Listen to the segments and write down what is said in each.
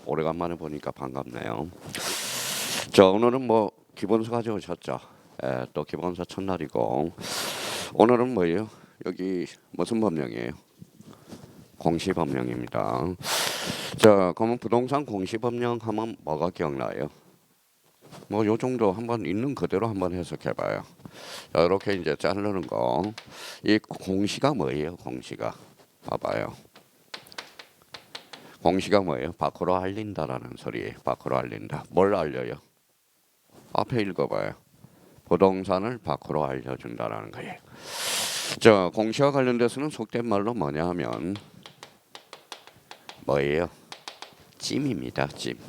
오래간만에 보니까 반갑네요. 자, 오늘은 뭐 기본서 가져오셨죠? 예, 또 기본서 첫날이고 오늘은 뭐예요? 여기 무슨 법령이에요? 공시법령입니다. 자, 그러면 부동산 공시법령 하면 뭐가 기억나요? 뭐 요 정도 한번 있는 그대로 한번 해석해봐요. 자, 이렇게 이제 자르는 거. 이 공시가 뭐예요? 공시가 봐봐요. 공시가 뭐예요? 밖으로 알린다라는 소리예요. 밖으로 알린다. 뭘 알려요? 앞에 읽어봐요. 부동산을 밖으로 알려준다라는 거예요. 자, 공시와 관련돼서는 속된 말로 뭐냐 하면 뭐예요? 찜입니다. 찜.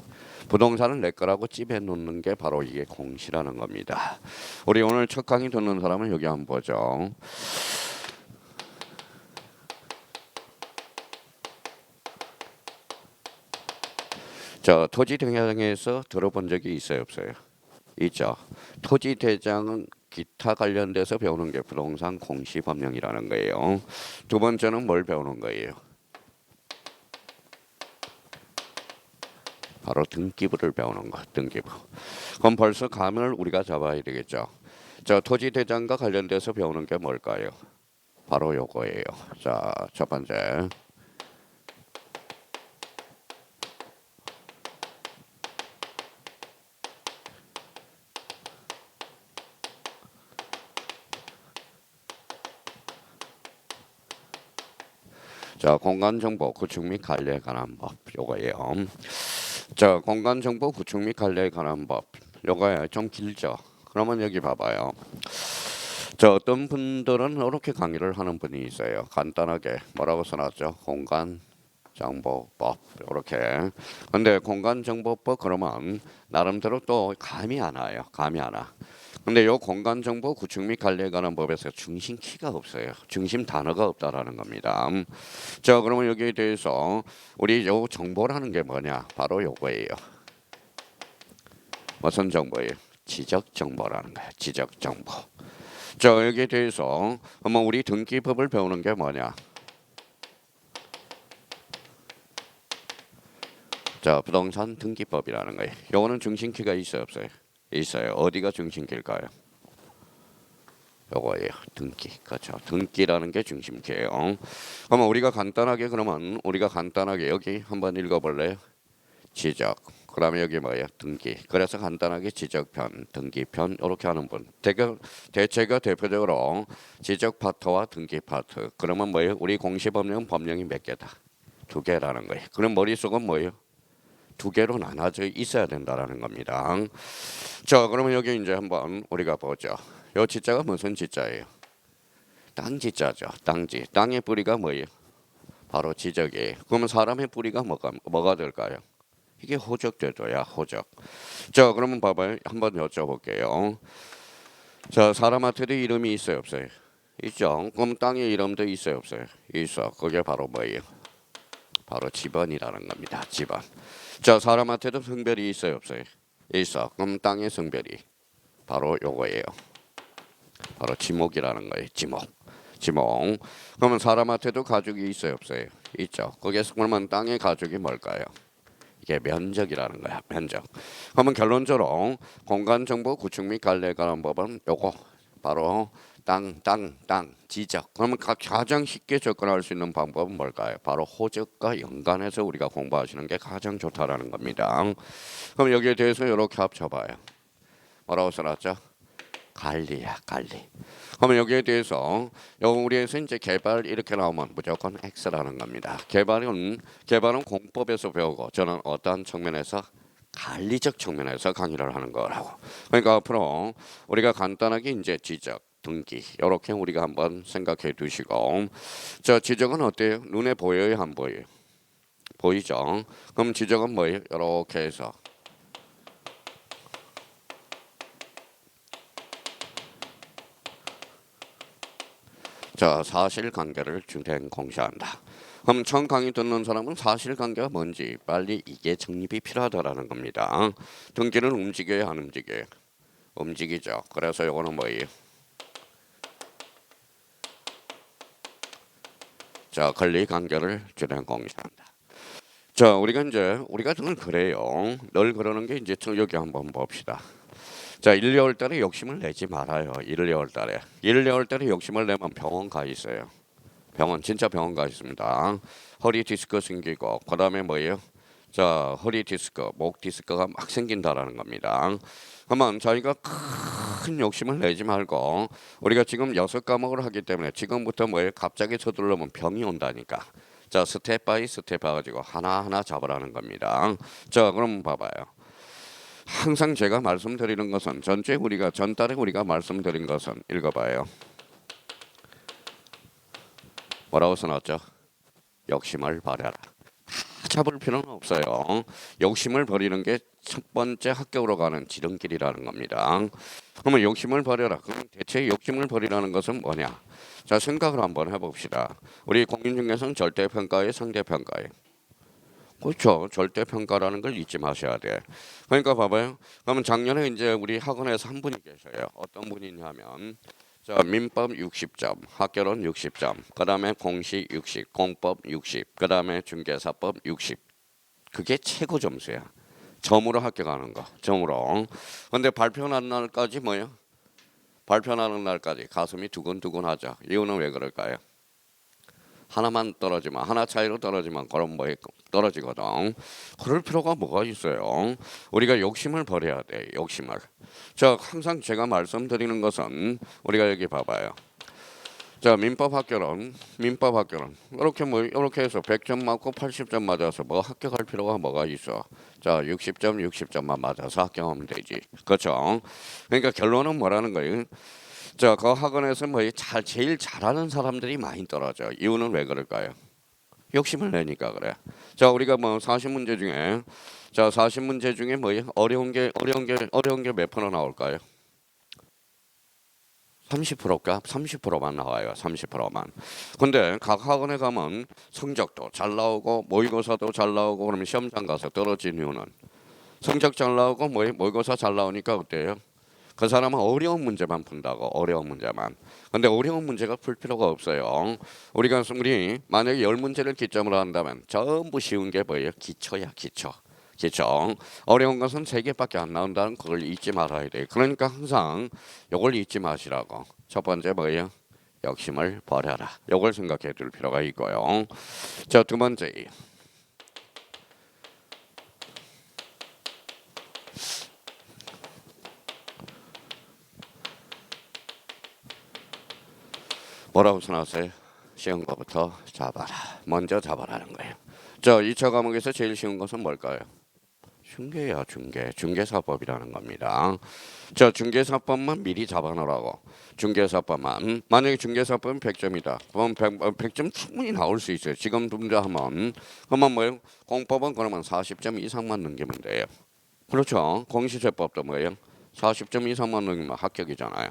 부동산을 내 거라고 찜해 놓는 게 바로 이게 공시라는 겁니다. 우리 오늘 첫 강의 듣는 사람은 여기 한번 보죠. 자, 토지대장에서 들어본 적이 있어요, 없어요? 있죠. 토지대장은 기타 관련돼서 배우는 게 부동산 공시법령이라는 거예요. 두 번째는 뭘 배우는 거예요? 바로 등기부를 배우는 거, 등기부. 그럼 벌써 감을 우리가 잡아야 되겠죠. 자, 토지대장과 관련돼서 배우는 게 뭘까요? 바로 요거예요. 자, 첫 번째. 자, 공간정보 구축 및 관리에 관한 법 요거예요. 자, 공간정보 구축 및 관리에 관한 법 요거예요. 좀 길죠. 그러면 여기 봐봐요. 자, 어떤 분들은 이렇게 강의를 하는 분이 있어요. 간단하게 뭐라고 써놨죠? 공간정보법 이렇게. 근데 공간정보법 그러면 나름대로 또 감이 안 와요. 감이 안 와. 근데 요 공간정보 구축 및 관리에 관한 법에서 중심 키가 없어요. 중심 단어가 없다라는 겁니다. 자, 그러면 여기에 대해서 우리 요 정보라는 게 뭐냐? 바로 요거예요. 무슨 정보예요? 지적 정보라는 거예요. 지적 정보. 자, 여기에 대해서 한번 우리 등기법을 배우는 게 뭐냐? 자, 부동산 등기법이라는 거예요. 요거는 중심키가 있어요, 없어요? 있어요. 어디가 중심키일까요? 요거예요. 등기. 그렇죠. 등기라는 게 중심키예요. 그러면 우리가 간단하게 여기 한번 읽어볼래요? 지적. 그다음에 여기 뭐예요? 등기. 그래서 간단하게 지적편, 등기편 이렇게 하는 분. 대체가 대표적으로 지적 파트와 등기 파트. 그러면 뭐예요? 우리 공시법령 법령이 몇 개다? 두 개라는 거예요. 그럼 머릿속은 뭐예요? 두 개로 나눠져 있어야 된다라는 겁니다. 자, 그러면 여기 이제 한번 우리가 보죠. 요 지자가 무슨 지자예요? 땅지자죠. 땅지. 땅의 뿌리가 뭐예요? 바로 지적이에요. 그러면 사람의 뿌리가 뭐가 될까요? 이게 호적제도야, 호적. 자, 그러면 봐봐요. 한번 여쭤볼게요. 자, 사람한테도 이름이 있어요, 없어요? 있죠. 그럼 땅의 이름도 있어요, 없어요? 있어. 그게 바로 뭐예요? 바로 집안이라는 겁니다. 집안. 자, 사람한테도 성별이 있어요, 없어요? 있어. 그럼 땅의 성별이 바로 요거예요. 바로 지목이라는 거예요. 지목. 지목. 그러면 사람한테도 가족이 있어요, 없어요? 있죠. 거기에서 그러면 땅의 가족이 뭘까요? 이게 면적이라는 거야. 면적. 그러면 결론적으로 공간정보 구축 및 관리에 관한 법은 요거 바로 땅 지적. 그러면 가장 쉽게 접근할 수 있는 방법은 뭘까요? 바로 호적과 연관해서 우리가 공부하시는 게 가장 좋다라는 겁니다. 그럼 여기에 대해서 이렇게 합쳐봐요. 뭐라고 써놨죠? 관리야, 관리. 그러면 여기에 대해서 우리에서 이제 개발 이렇게 나오면 무조건 X라는 겁니다. 개발은 공법에서 배우고 저는 어떠한 측면에서 관리적 측면에서 강의를 하는 거라고. 그러니까 앞으로 우리가 간단하게 이제 지적, 등기 이렇게 우리가 한번 생각해 두시고, 저 지적은 어때요? 눈에 보여요, 안 보여요? 보이죠? 그럼 지적은 뭐예요? 이렇게 해서. 자, 사실관계를 주된 공시한다. 그럼 처음 강의 듣는 사람은 사실관계가 뭔지 빨리 이게 정립이 필요하다라는 겁니다. 등기는 움직여야 안 움직여요? 움직이죠. 그래서 이거는 뭐예요? 자, 권리관계를 주된 공시한다. 자, 우리가 늘 그래요. 늘 그러는 게 이제 여기 한번 봅시다. 자, 1, 2월 달에 욕심을 내지 말아요. 1, 2월 달에. 1, 2월 달에 욕심을 내면 병원 가 있어요. 병원 진짜 병원 가 있습니다. 허리 디스크 생기고 그다음에 뭐예요? 자, 허리 디스크, 목 디스크가 막 생긴다라는 겁니다. 그러면 저희가 큰 욕심을 내지 말고 우리가 지금 6과목을 하기 때문에 지금부터 뭐예요? 갑자기 서두르면 병이 온다니까. 자, 스텝 바이 스텝 해가지고 하나하나 잡으라는 겁니다. 자, 그럼 봐봐요. 항상 제가 말씀드리는 것은 전달에 우리가 말씀드린 것은 읽어봐요. 뭐라고 써놨죠? 욕심을 버려라. 다 잡을 필요는 없어요. 욕심을 버리는 게 첫 번째 합격으로 가는 지름길이라는 겁니다. 그러면 욕심을 버려라. 그럼 대체 욕심을 버리라는 것은 뭐냐? 자, 생각을 한번 해봅시다. 우리 공인중개사는 절대평가의 상대평가예요. 그렇죠. 절대평가라는 걸 잊지 마셔야 돼. 그러니까 봐봐요. 그러면 작년에 이제 우리 학원에서 한 분이 계셔요. 어떤 분이냐면 자, 민법 60점, 학결론 60점, 그 다음에 공시 60, 공법 60, 그 다음에 중개사법 60. 그게 최고 점수야. 점으로 합격하는 거. 점으로. 근데 발표하는 날까지 뭐예요? 발표하는 날까지 가슴이 두근두근하죠. 이유는 왜 그럴까요? 하나만 떨어지면 하나 차이로 떨어지면 그럼 뭐 떨어지거든. 그럴 필요가 뭐가 있어요? 우리가 욕심을 버려야 돼. 욕심을. 자, 항상 제가 말씀드리는 것은 우리가 여기 봐봐요. 자, 민법 합격은 이렇게 해서 100점 맞고 80점 맞아서 뭐 합격할 필요가 뭐가 있어? 자, 60점만 맞아서 합격하면 되지. 그렇죠? 그러니까 결론은 뭐라는 거예요? 자, 그 학원에서 제일 잘하는 사람들이 많이 떨어져. 이유는 왜 그럴까요? 욕심을 내니까 그래. 자, 우리가 40문제 중에 40문제 중에 어려운 게 몇 프로 나올까요? 30%가 30%만 나와요. 30%만. 근데 각 학원에 가면 성적도 잘 나오고 모의고사도 잘 나오고 그러면 시험장 가서 떨어진 이유는 성적 잘 나오고 모의고사 잘 나오니까 어때요? 그 사람은 어려운 문제만 푼다고. 어려운 문제만. 근데 어려운 문제가 풀 필요가 없어요. 우리 만약에 10문제를 기점으로 한다면 전부 쉬운 게 뭐예요? 기초야, 기초. 기초. 어려운 것은 3개밖에 안 나온다는 걸 잊지 말아야 돼. 그러니까 항상 이걸 잊지 마시라고. 첫 번째 뭐예요? 욕심을 버려라. 이걸 생각해 둘 필요가 있고요. 자, 두 번째. 뭐라고 써놨어요? 쉬운 거부터 잡아라. 먼저 잡아라는 거예요. 자, 2차 과목에서 제일 쉬운 것은 뭘까요? 중개야, 중개. 중개사법이라는 겁니다. 자, 중개사법만 미리 잡아놓으라고. 중개사법만. 만약에 중개사법은 100점이다. 그럼 100점 충분히 나올 수 있어요. 지금 문제하면. 그러면 뭐예요? 공법은 그러면 40점 이상만 넘기면 돼요. 그렇죠. 공시제법도 뭐예요? 40점 이상만 넘으면 합격이잖아요.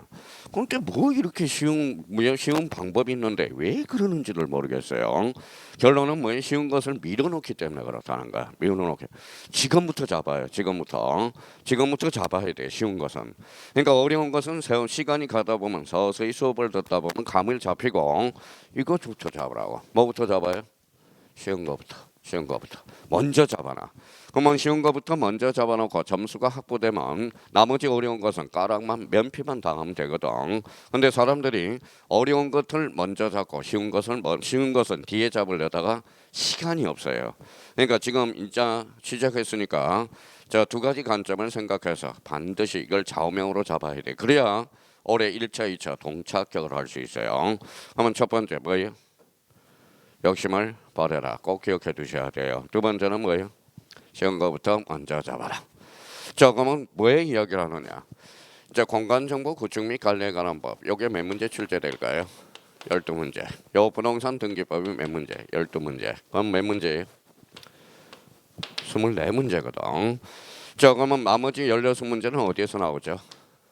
그런데 뭐 이렇게 쉬운 방법이 있는데 왜 그러는지를 모르겠어요. 결론은 뭐예요? 쉬운 것을 밀어놓기 때문에 그렇다는 거야. 밀어놓기. 지금부터 잡아요. 지금부터 잡아야 돼. 쉬운 것은. 그러니까 어려운 것은 시간이 가다 보면 서서히 수업을 듣다 보면 감을 잡히고 이거부터 잡으라고. 뭐부터 잡아요? 쉬운 거부터 먼저 잡아놔. 그러면 쉬운 거부터 먼저 잡아놓고 점수가 확보되면 나머지 어려운 것은 면피만 당하면 되거든. 근데 사람들이 어려운 것을 먼저 잡고 쉬운 것은 뒤에 잡으려다가 시간이 없어요. 그러니까 지금 진짜 시작했으니까 자, 두 가지 관점을 생각해서 반드시 이걸 좌우명으로 잡아야 돼. 그래야 올해 1차, 2차 동차 합격을 할 수 있어요. 그러면 첫 번째 뭐예요? 욕심을 버려라. 꼭 기억해 두셔야 돼요. 두 번째는 뭐예요? 쉬운 거부터 먼저 잡아라. 자, 그러면 왜 이야기를 하느냐? 자, 공간정보 구축 및 관리에 관한 법. 요게 몇 문제 출제될까요? 12문제. 요 부동산 등기법이 몇 문제? 12문제. 그럼 몇 문제예요? 24문제거든. 자, 그러면 나머지 16문제는 어디에서 나오죠?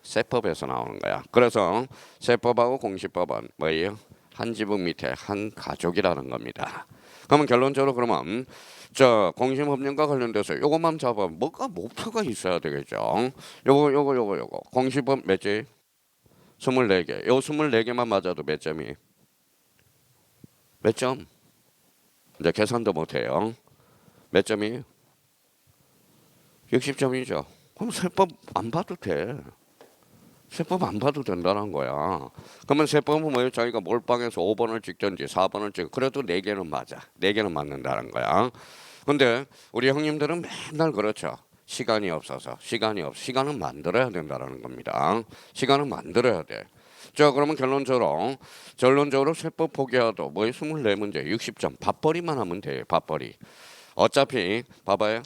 세법에서 나오는 거야. 그래서 세법하고 공시법은 뭐예요? 한 지붕 밑에 한 가족이라는 겁니다. 그러면 결론적으로 그러면 자, 공시법령과 관련돼서 요것만 잡아 뭐가 목표가 있어야 되겠죠. 요거 공시법 몇 개? 24개. 요 24개만 맞아도 몇 점이? 몇 점? 이제 계산도 못해요. 몇 점이에요? 60점이죠. 그럼 세법 안 봐도 돼. 세법 안 봐도 된다는 거야. 그러면 세법은 뭐예요? 자기가 몰빵해서 5번을 찍든지 4번을 찍 그래도 4개는 맞아. 4개는 맞는다는 거야. 근데 우리 형님들은 맨날 그렇죠. 시간은 만들어야 된다는 겁니다. 시간은 만들어야 돼. 자, 그러면 결론적으로 세법 포기하도 뭐에 24문제 60점 밥벌이만 하면 돼요. 밥벌이. 어차피 봐봐요.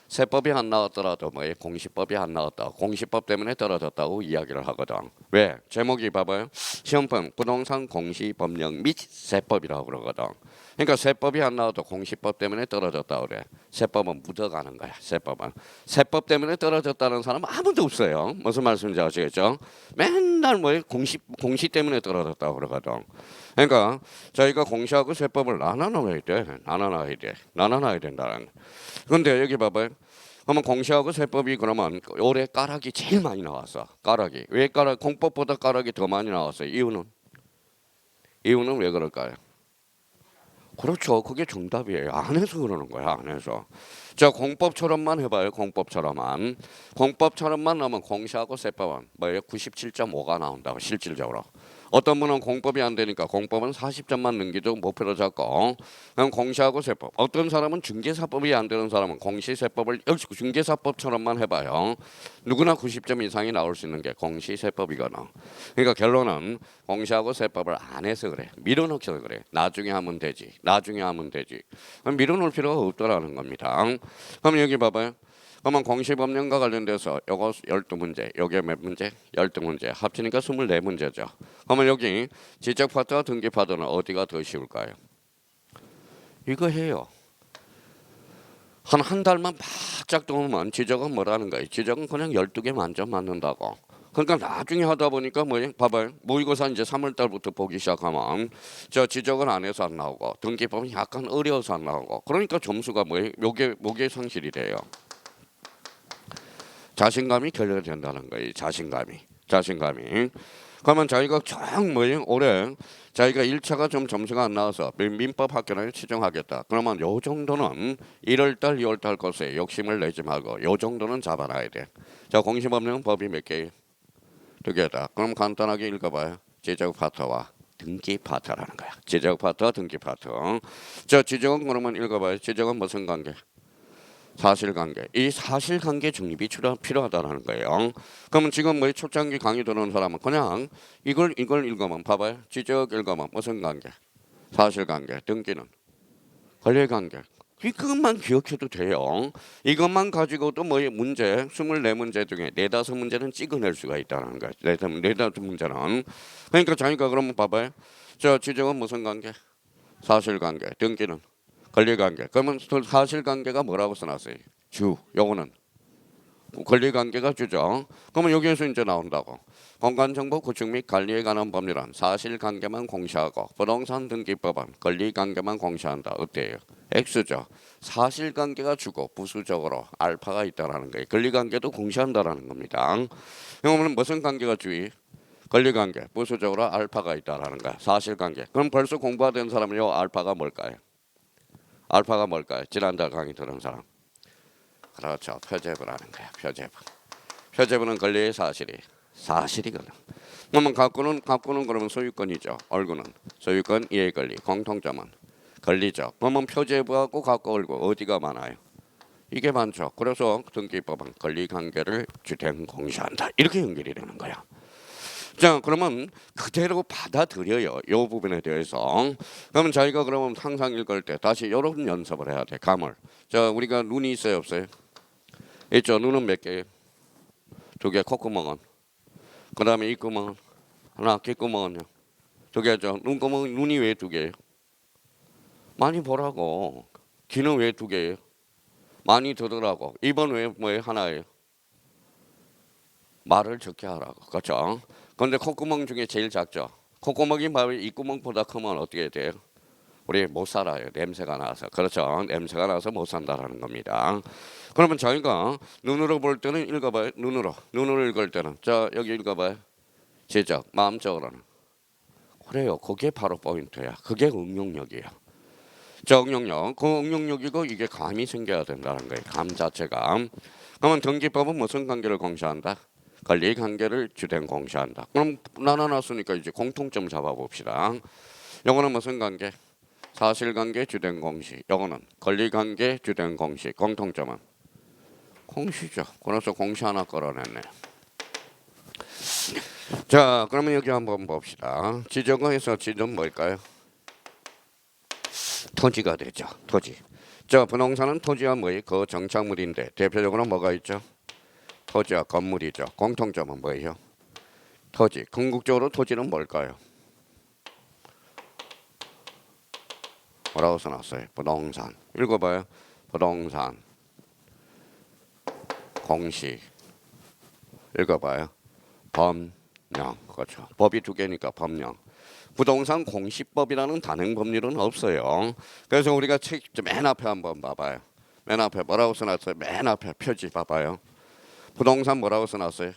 세법이 안 나왔더라도 뭐에 공시법이 안 나왔다. 공시법 때문에 떨어졌다고 이야기를 하거든. 왜? 제목이 봐봐요. 시험법 부동산 공시법령 및 세법이라고 그러거든. 그러니까 세법이 안 나와도 공시법 때문에 떨어졌다 그래. 세법은 묻어가는 거야. 세법 때문에 떨어졌다는 사람은 아무도 없어요. 무슨 말씀인지 아시겠죠? 맨날 뭐 공시 때문에 떨어졌다고 그러거든. 그러니까 저희가 공시하고 세법을 나눠놔야 된다는. 근데 여기 봐봐요. 그러면 공시하고 세법이 그러면 올해 까락이 제일 많이 나왔어. 왜 공법보다 까락이 더 많이 나왔어요? 이유는 왜 그럴까요? 그렇죠. 그게 정답이에요. 안 해서 그러는 거야. 안 해서. 자, 공법처럼만 해봐요. 공법처럼만 하면 공시하고 세법은 뭐예요? 97.5가 나온다고 실질적으로. 어떤 분은 공법이 안 되니까 공법은 40점만 넘기도 목표로 잡고 그냥 공시하고 세법. 어떤 사람은 중개사법이 안 되는 사람은 공시세법을 역시 중개사법처럼만 해봐요. 누구나 90점 이상이 나올 수 있는 게 공시세법이거든. 그러니까 결론은 공시하고 세법을 안 해서 그래. 밀어넣어서 그래. 나중에 하면 되지. 밀어놓을 필요가 없더라는 겁니다. 그럼 여기 봐봐요. 그러면 공시법령과 관련돼서 요거 12문제, 요게 몇 문제? 12문제. 합치니까 24문제죠. 그러면 여기 지적 파트와 등기 파트는 어디가 더 쉬울까요? 이거 해요. 한 달만 바짝 도우면 지적은 뭐라는 거예요? 지적은 그냥 12개 만점 맞는다고. 그러니까 나중에 하다 보니까 봐봐요. 모의고사 이제 3월 달부터 보기 시작하면 저 지적은 안 해서 안 나오고 등기법은 약간 어려워서 안 나오고 그러니까 점수가 요게 상실이 돼요. 자신감이 결여된다는 거예요. 자신감이. 그러면 자기가 올해 자기가 1차가 좀 점수가 안 나와서 민법 학교를 치정하겠다. 그러면 요 정도는 1월달, 2월달 것에 욕심을 내지 말고 요 정도는 잡아놔야 돼. 자, 공시법령 법이 몇 개예요? 2개다. 그럼 간단하게 읽어봐요. 지적 파트와 등기 파트라는 거야. 지적 파트와 등기 파트. 자, 지적은 그러면 읽어봐요. 지적은 무슨 관계? 사실관계. 이 사실관계 중립이 필요하다는 거예요. 그러면 지금 뭐 초창기 강의 들어오는 사람은 그냥 이걸 읽으면 봐봐요. 지적 읽으면 무슨 관계? 사실관계. 등기는 권리관계. 이것만 기억해도 돼요. 이것만 가지고도 문제 24문제 중에 4-5문제는 찍어낼 수가 있다는 거예요. 4-5문제는. 그러니까 자기가 그러면 봐봐요. 저 지적은 무슨 관계? 사실관계. 등기는 권리관계. 그러면 사실관계가 뭐라고 써놨어요? 요거는 권리관계가 주죠. 그러면 여기에서 이제 나온다고. 공간정보 구축 및 관리에 관한 법률은 사실관계만 공시하고 부동산 등기법은 권리관계만 공시한다. 어때요? X죠. 사실관계가 주고 부수적으로 알파가 있다라는 거예요. 권리관계도 공시한다라는 겁니다. 그러면 무슨 관계가 주의? 권리관계. 부수적으로 알파가 있다라는 거야. 사실관계. 그럼 벌써 공부하던 사람은 요 알파가 뭘까요? 지난달 강의 들은 사람. 그렇죠. 표제부라는 거야. 표제부는 권리의 사실이거든. 그러면 갖고는 그러면 소유권이죠. 얼구는 소유권, 이해 권리, 공통점은 권리죠. 그러면 표제부하고 갖고 얼구 어디가 많아요? 이게 많죠. 그래서 등기법은 권리 관계를 주된 공시한다. 이렇게 연결이 되는 거야. 자, 그러면 그대로 받아들여요. 이 부분에 대해서. 그러면 자기가 그러면 항상 읽을 때 다시 이런 연습을 해야 돼. 감을. 자, 우리가 눈이 있어요, 없어요? 있죠. 눈은 몇 개예요? 2개. 콧구멍은. 그 다음에 입구멍은 하나. 귓구멍은요 2개죠. 눈이 왜 2개예요? 많이 보라고. 귀는 왜 2개예요? 많이 들으라고. 입은 왜 뭐예요? 하나예요? 말을 적게 하라고. 그렇죠? 그런데 콧구멍 중에 제일 작죠. 콧구멍이 입구멍보다 크면 어떻게 돼요? 우리 못 살아요. 냄새가 나서. 그렇죠? 냄새가 나서 못 산다라는 겁니다. 그러면 저희가 눈으로 볼 때는 읽어봐요. 눈으로 읽을 때는 자, 여기 읽어봐요. 지적, 마음적으로는. 그래요. 그게 바로 포인트야. 그게 응용력이에요. 자, 응용력. 그 응용력이고 이게 감이 생겨야 된다는 거예요. 감 자체가. 그러면 등기법은 무슨 관계를 공시한다? 권리 관계를 주된 공시한다. 그럼 나눠놨으니까 이제 공통점 잡아봅시다. 요거는 무슨 관계? 사실관계 주된 공시. 요거는 권리관계 주된 공시. 공통점은 공시죠. 그래서 공시 하나 걸어냈네. 자, 그러면 여기 한번 봅시다. 지정어에서 지정 뭘까요? 토지가 되죠. 토지. 자, 부동산은 토지와 뭐예요? 그 정착물인데 대표적으로 뭐가 있죠? 토지와 건물이죠. 공통점은 뭐예요? 토지. 궁극적으로 토지는 뭘까요? 뭐라고 써놨어요? 부동산. 읽어봐요. 부동산. 공시. 읽어봐요. 법령. 그렇죠. 법이 두 개니까 법령. 부동산 공시법이라는 단행 법률은 없어요. 그래서 우리가 책 맨 앞에 한번 봐봐요. 맨 앞에 뭐라고 써놨어요? 맨 앞에 표지 봐봐요. 부동산 뭐라고 써놨어요?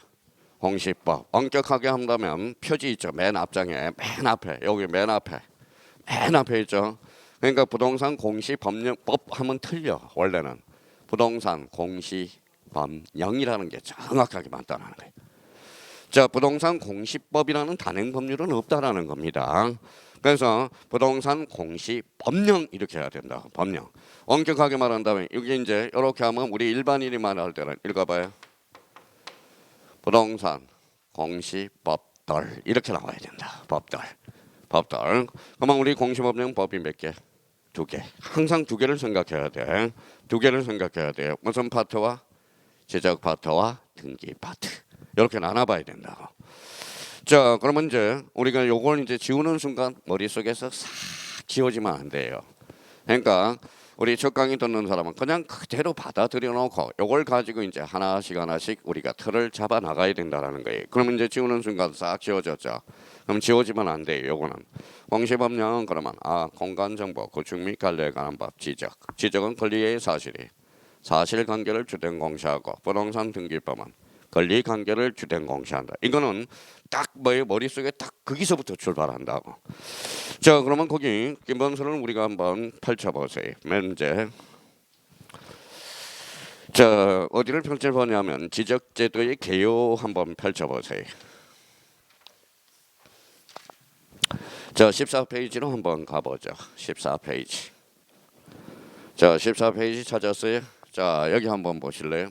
공시법. 엄격하게 한다면 표지 있죠. 맨 앞장에 맨 앞에 여기 맨 앞에 있죠. 그러니까 부동산 공시법령법 하면 틀려. 원래는 부동산 공시법령이라는 게 정확하게 맞다는 거예요. 자, 부동산 공시법이라는 단행 법률은 없다라는 겁니다. 그래서 부동산 공시법령 이렇게 해야 된다. 법령. 엄격하게 말한다면 여기 이제 이렇게 하면 우리 일반인이 말할 때는 읽어봐요. 부동산 공시법들 이렇게 나와야 된다. 법들. 그러면 우리 공시법령 법이 몇 개? 두 개. 항상 두 개를 생각해야 돼. 두 개를 생각해야 돼요. 무슨 파트와 지적 파트와 등기 파트. 이렇게 나눠봐야 된다고. 자, 그러면 이제 우리가 요걸 이제 지우는 순간 머릿속에서 싹 지워지면 안 돼요. 그러니까 우리 첫 강의 듣는 사람은 그냥 그대로 받아들여 놓고 요걸 가지고 이제 하나씩 우리가 틀을 잡아 나가야 된다라는 거예요. 그러면 이제 지우는 순간 싹 지워졌죠. 그럼 지워지면 안 돼요. 요거는 공시법령 그러면 공간정보 구축 및 관리에 관한 법 지적은 권리의 사실관계를 주된 공시하고 부동산 등기법은 권리관계를 주된 공시한다. 이거는 딱 뭐예요? 머릿속에 딱 거기서부터 출발한다고. 자, 그러면 거기 기본서를 우리가 한번 펼쳐보세요. 문제. 자, 어디를 펼쳐보냐면 지적제도의 개요 한번 펼쳐보세요. 자, 14페이지로 한번 가보죠. 14페이지. 자, 14페이지 찾았어요? 자, 여기 한번 보실래요?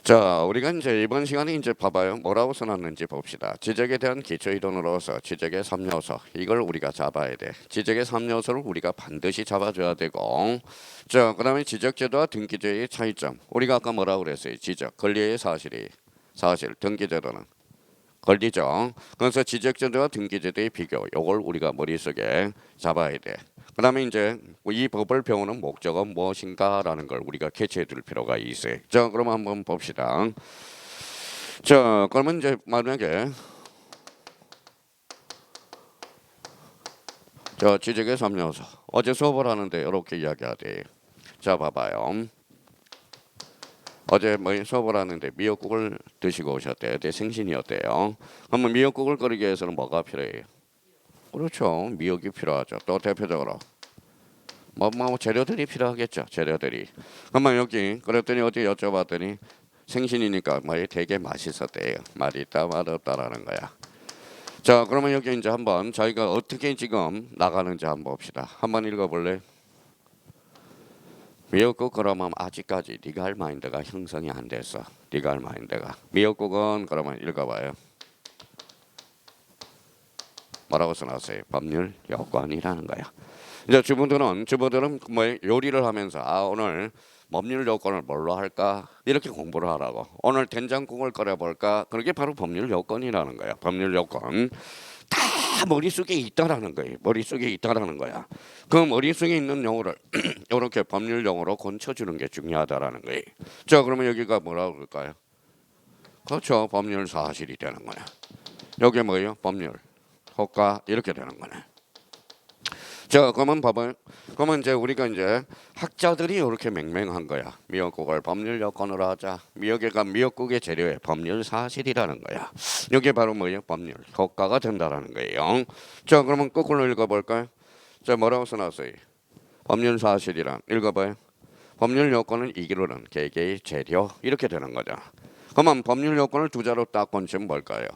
자, 우리가 이제 이번 시간에 이제 봐봐요. 뭐라고 써놨는지 봅시다. 지적에 대한 기초 이론으로서 지적의 3요소 이걸 우리가 잡아야 돼. 지적의 3요소를 우리가 반드시 잡아줘야 되고, 자, 그다음에 지적제도와 등기제도의 차이점. 우리가 아까 뭐라고 그랬어요? 지적, 권리의 사실, 등기제도는 권리죠. 그래서 지적제도와 등기제도의 비교. 이걸 우리가 머릿속에 잡아야 돼. 그다음에 이제 이 법을 배우는 목적은 무엇인가라는 걸 우리가 캐치해 둘 필요가 있어요. 자, 그럼 한번 봅시다. 자, 그러면 이제 만약에 자, 지적의 3요소. 어제 수업을 하는데 이렇게 이야기하대. 자, 봐봐요. 어제 수업을 하는데 미역국을 드시고 오셨대요. 그때 생신이었대요. 그러면 미역국을 끓이기 위해서는 뭐가 필요해요? 그렇죠. 미역이 필요하죠. 또 대표적으로 뭐 재료들이 필요하겠죠. 재료들이. 그러면 여기 그랬더니 어디 여쭤봤더니 생신이니까 되게 맛있었대요. 맛있다 맛없다라는 거야. 자, 그러면 여기 이제 한번 저희가 어떻게 지금 나가는지 한번 봅시다. 한번 읽어볼래? 미역국 그러면 아직까지 네가 할 마인드가 형성이 안 됐어. 네가 할 마인드가. 미역국은 그러면 읽어봐요. 뭐라고 써놨어요? 법률 요건이라는 거야. 이제 주부들은 요리를 하면서 오늘 법률 요건을 뭘로 할까 이렇게 공부를 하라고. 오늘 된장국을 끓여볼까. 그게 바로 법률 요건이라는 거야. 법률 요건 다 머릿속에 있다라는 거예요. 머릿속에 있다라는 거야. 그 머릿속에 있는 용어를 이렇게 법률 용어로 고쳐주는 게 중요하다라는 거예요. 자, 그러면 여기가 뭐라고 그럴까요? 그렇죠. 법률 사실이 되는 거야. 여기 뭐예요? 법률 효과 이렇게 되는 거네. 자, 그러면 봐봐요. 그러면 이제 우리가 이제 학자들이 이렇게 맹맹한 거야. 미역국을 법률 요건으로 하자. 미역국의 재료에 법률 사실이라는 거야. 이게 바로 뭐예요? 법률 효과가 된다라는 거예요. 자, 그러면 거꾸로 읽어볼까요? 자, 뭐라고 써놨어요? 법률 사실이란 읽어봐요. 법률 요건은 이기로는 개개의 재료 이렇게 되는 거죠. 그러면 법률 요건을 두 자로 딱 건치면 뭘까요?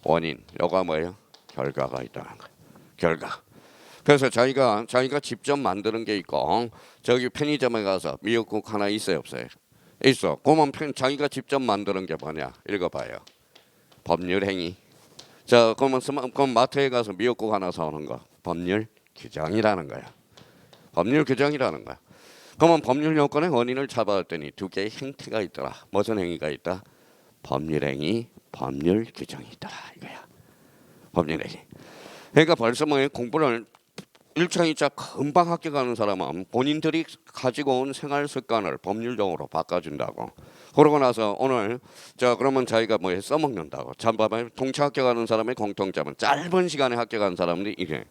원인. 요가 뭐예요? 결과가 있다는 거예요. 결과. 그래서 자기가 직접 만드는 게 있고 저기 편의점에 가서 미역국 하나 있어요 없어요? 있어. 그러면 자기가 직접 만드는 게 뭐냐? 읽어봐요. 법률 행위. 자, 그럼 마트에 가서 미역국 하나 사오는 거 법률 규정이라는 거야. 법률 규정이라는 거야. 그러면 법률 요건의 원인을 잡아왔더니 두 개의 행태가 있더라. 무슨 행위가 있다? 법률 행위, 법률 규정이 있더라 이거야. 법률 행위. 그러니까 벌써 뭐 공부를 1차, 2차 금방 학교 가는 사람은 본인들이 가지고 온 생활 습관을 법률적으로 바꿔준다고. 그러고 나서 오늘 자 그러면 자기가 뭐 써먹는다고. 참 봐봐요. 동차 학교 가는 사람의 공통점은 짧은 시간에 학교 가는 사람들이 이게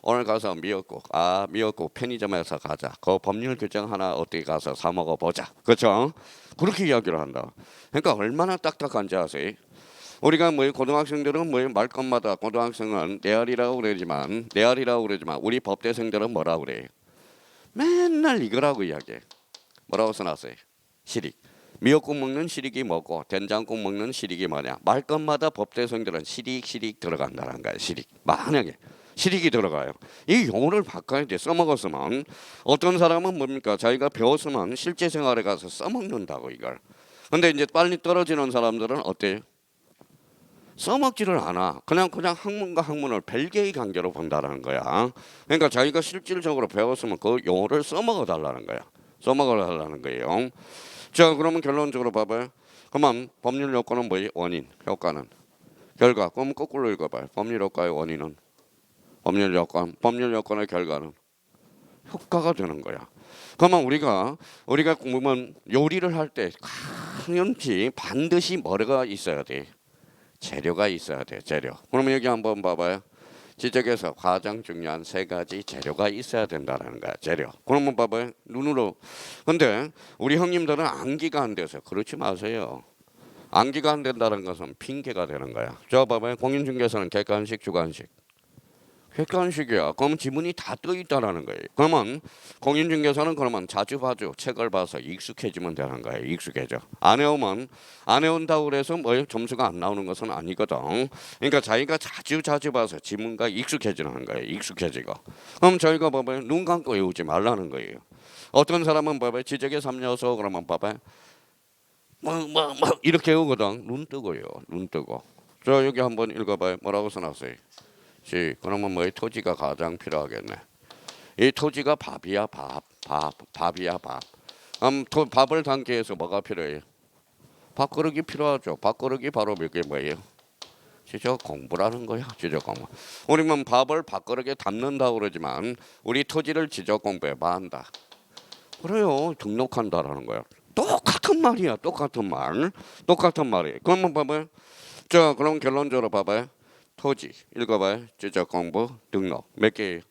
오늘 가서 미역국 편의점에서 가자. 그 법률 규정 하나 어디 가서 사 먹어보자. 그렇죠? 그렇게 이야기를 한다. 그러니까 얼마나 딱딱한지 아세요? 우리가 뭐 고등학생들은 뭐 말끝마다 고등학생은 내알이라고 그러지만 우리 법대생들은 뭐라고 그래요? 맨날 이거라고 이야기해. 뭐라고 써놨어요? 시릭. 미역국 먹는 시릭이 뭐고 된장국 먹는 시릭이 뭐냐? 말끝마다 법대생들은 시릭 들어간다는 거야. 시릭. 만약에 시릭이 들어가요. 이 용어를 바꿔야 돼. 써먹었으면 어떤 사람은 뭡니까? 자기가 배웠으면 실제 생활에 가서 써먹는다고 이걸. 근데 이제 빨리 떨어지는 사람들은 어때요? 써먹지를 않아. 그냥 학문과 학문을 별개의 관계로 본다는 거야. 그러니까 자기가 실질적으로 배웠으면 그 용어를 써먹어 달라는 거야. 써먹어 달라는 거예요. 자, 그러면 결론적으로 봐봐요. 그러면 법률 요건은 뭐예요? 원인, 효과는 결과. 그럼 거꾸로 읽어봐요. 법률 효과의 원인은 법률 요건의 결과는 효과가 되는 거야. 그러면 우리가 공부면 요리를 할 때 반드시 뭐가 있어야 돼? 재료가 있어야 돼. 재료. 그러면 여기 한번 봐봐요. 지적에서 가장 중요한 세 가지 재료가 있어야 된다는 거야. 재료. 그러면 봐봐요. 눈으로. 근데 우리 형님들은 암기가 안 돼서 그렇지 마세요. 암기가 안 된다는 것은 핑계가 되는 거야. 저 봐봐요. 공인중개사는 객관식, 주관식. 객관식이야. 그럼 지문이 다 떠 있다라는 거예요. 그러면 공인중개사는 그러면 자주 봐줘. 책을 봐서 익숙해지면 되는 거예요. 익숙해져. 안 해온다고 그래서 뭐 점수가 안 나오는 것은 아니거든. 그러니까 자기가 자주 봐서 지문과 익숙해지는 거예요. 익숙해지고. 그럼 저희가 봐봐요. 눈 감고 외우지 말라는 거예요. 어떤 사람은 봐봐요. 지적에 3요소 그러면 봐봐요. 이렇게 외우거든. 눈 뜨고요. 눈 뜨고. 저 여기 한번 읽어봐요. 뭐라고 써놨어요? 그러면 뭐 토지가 가장 필요하겠네. 이 토지가 밥이야 밥이야 밥. 밥을 담기 위해서 뭐가 필요해요? 밥그릇이 필요하죠. 밥그릇이 바로 이게 뭐예요? 지적 공부라는 거야. 지적 공부. 우리는 밥을 밥그릇에 담는다고 그러지만 우리 토지를 지적 공부해봐 한다. 그래요. 등록한다라는 거야. 똑같은 말이야. 똑같은 말이에요. 그러면 봐봐요. 자, 그럼 결론적으로 봐봐요. 토지 읽어봐요. 지적 공부 등록 몇 개예요?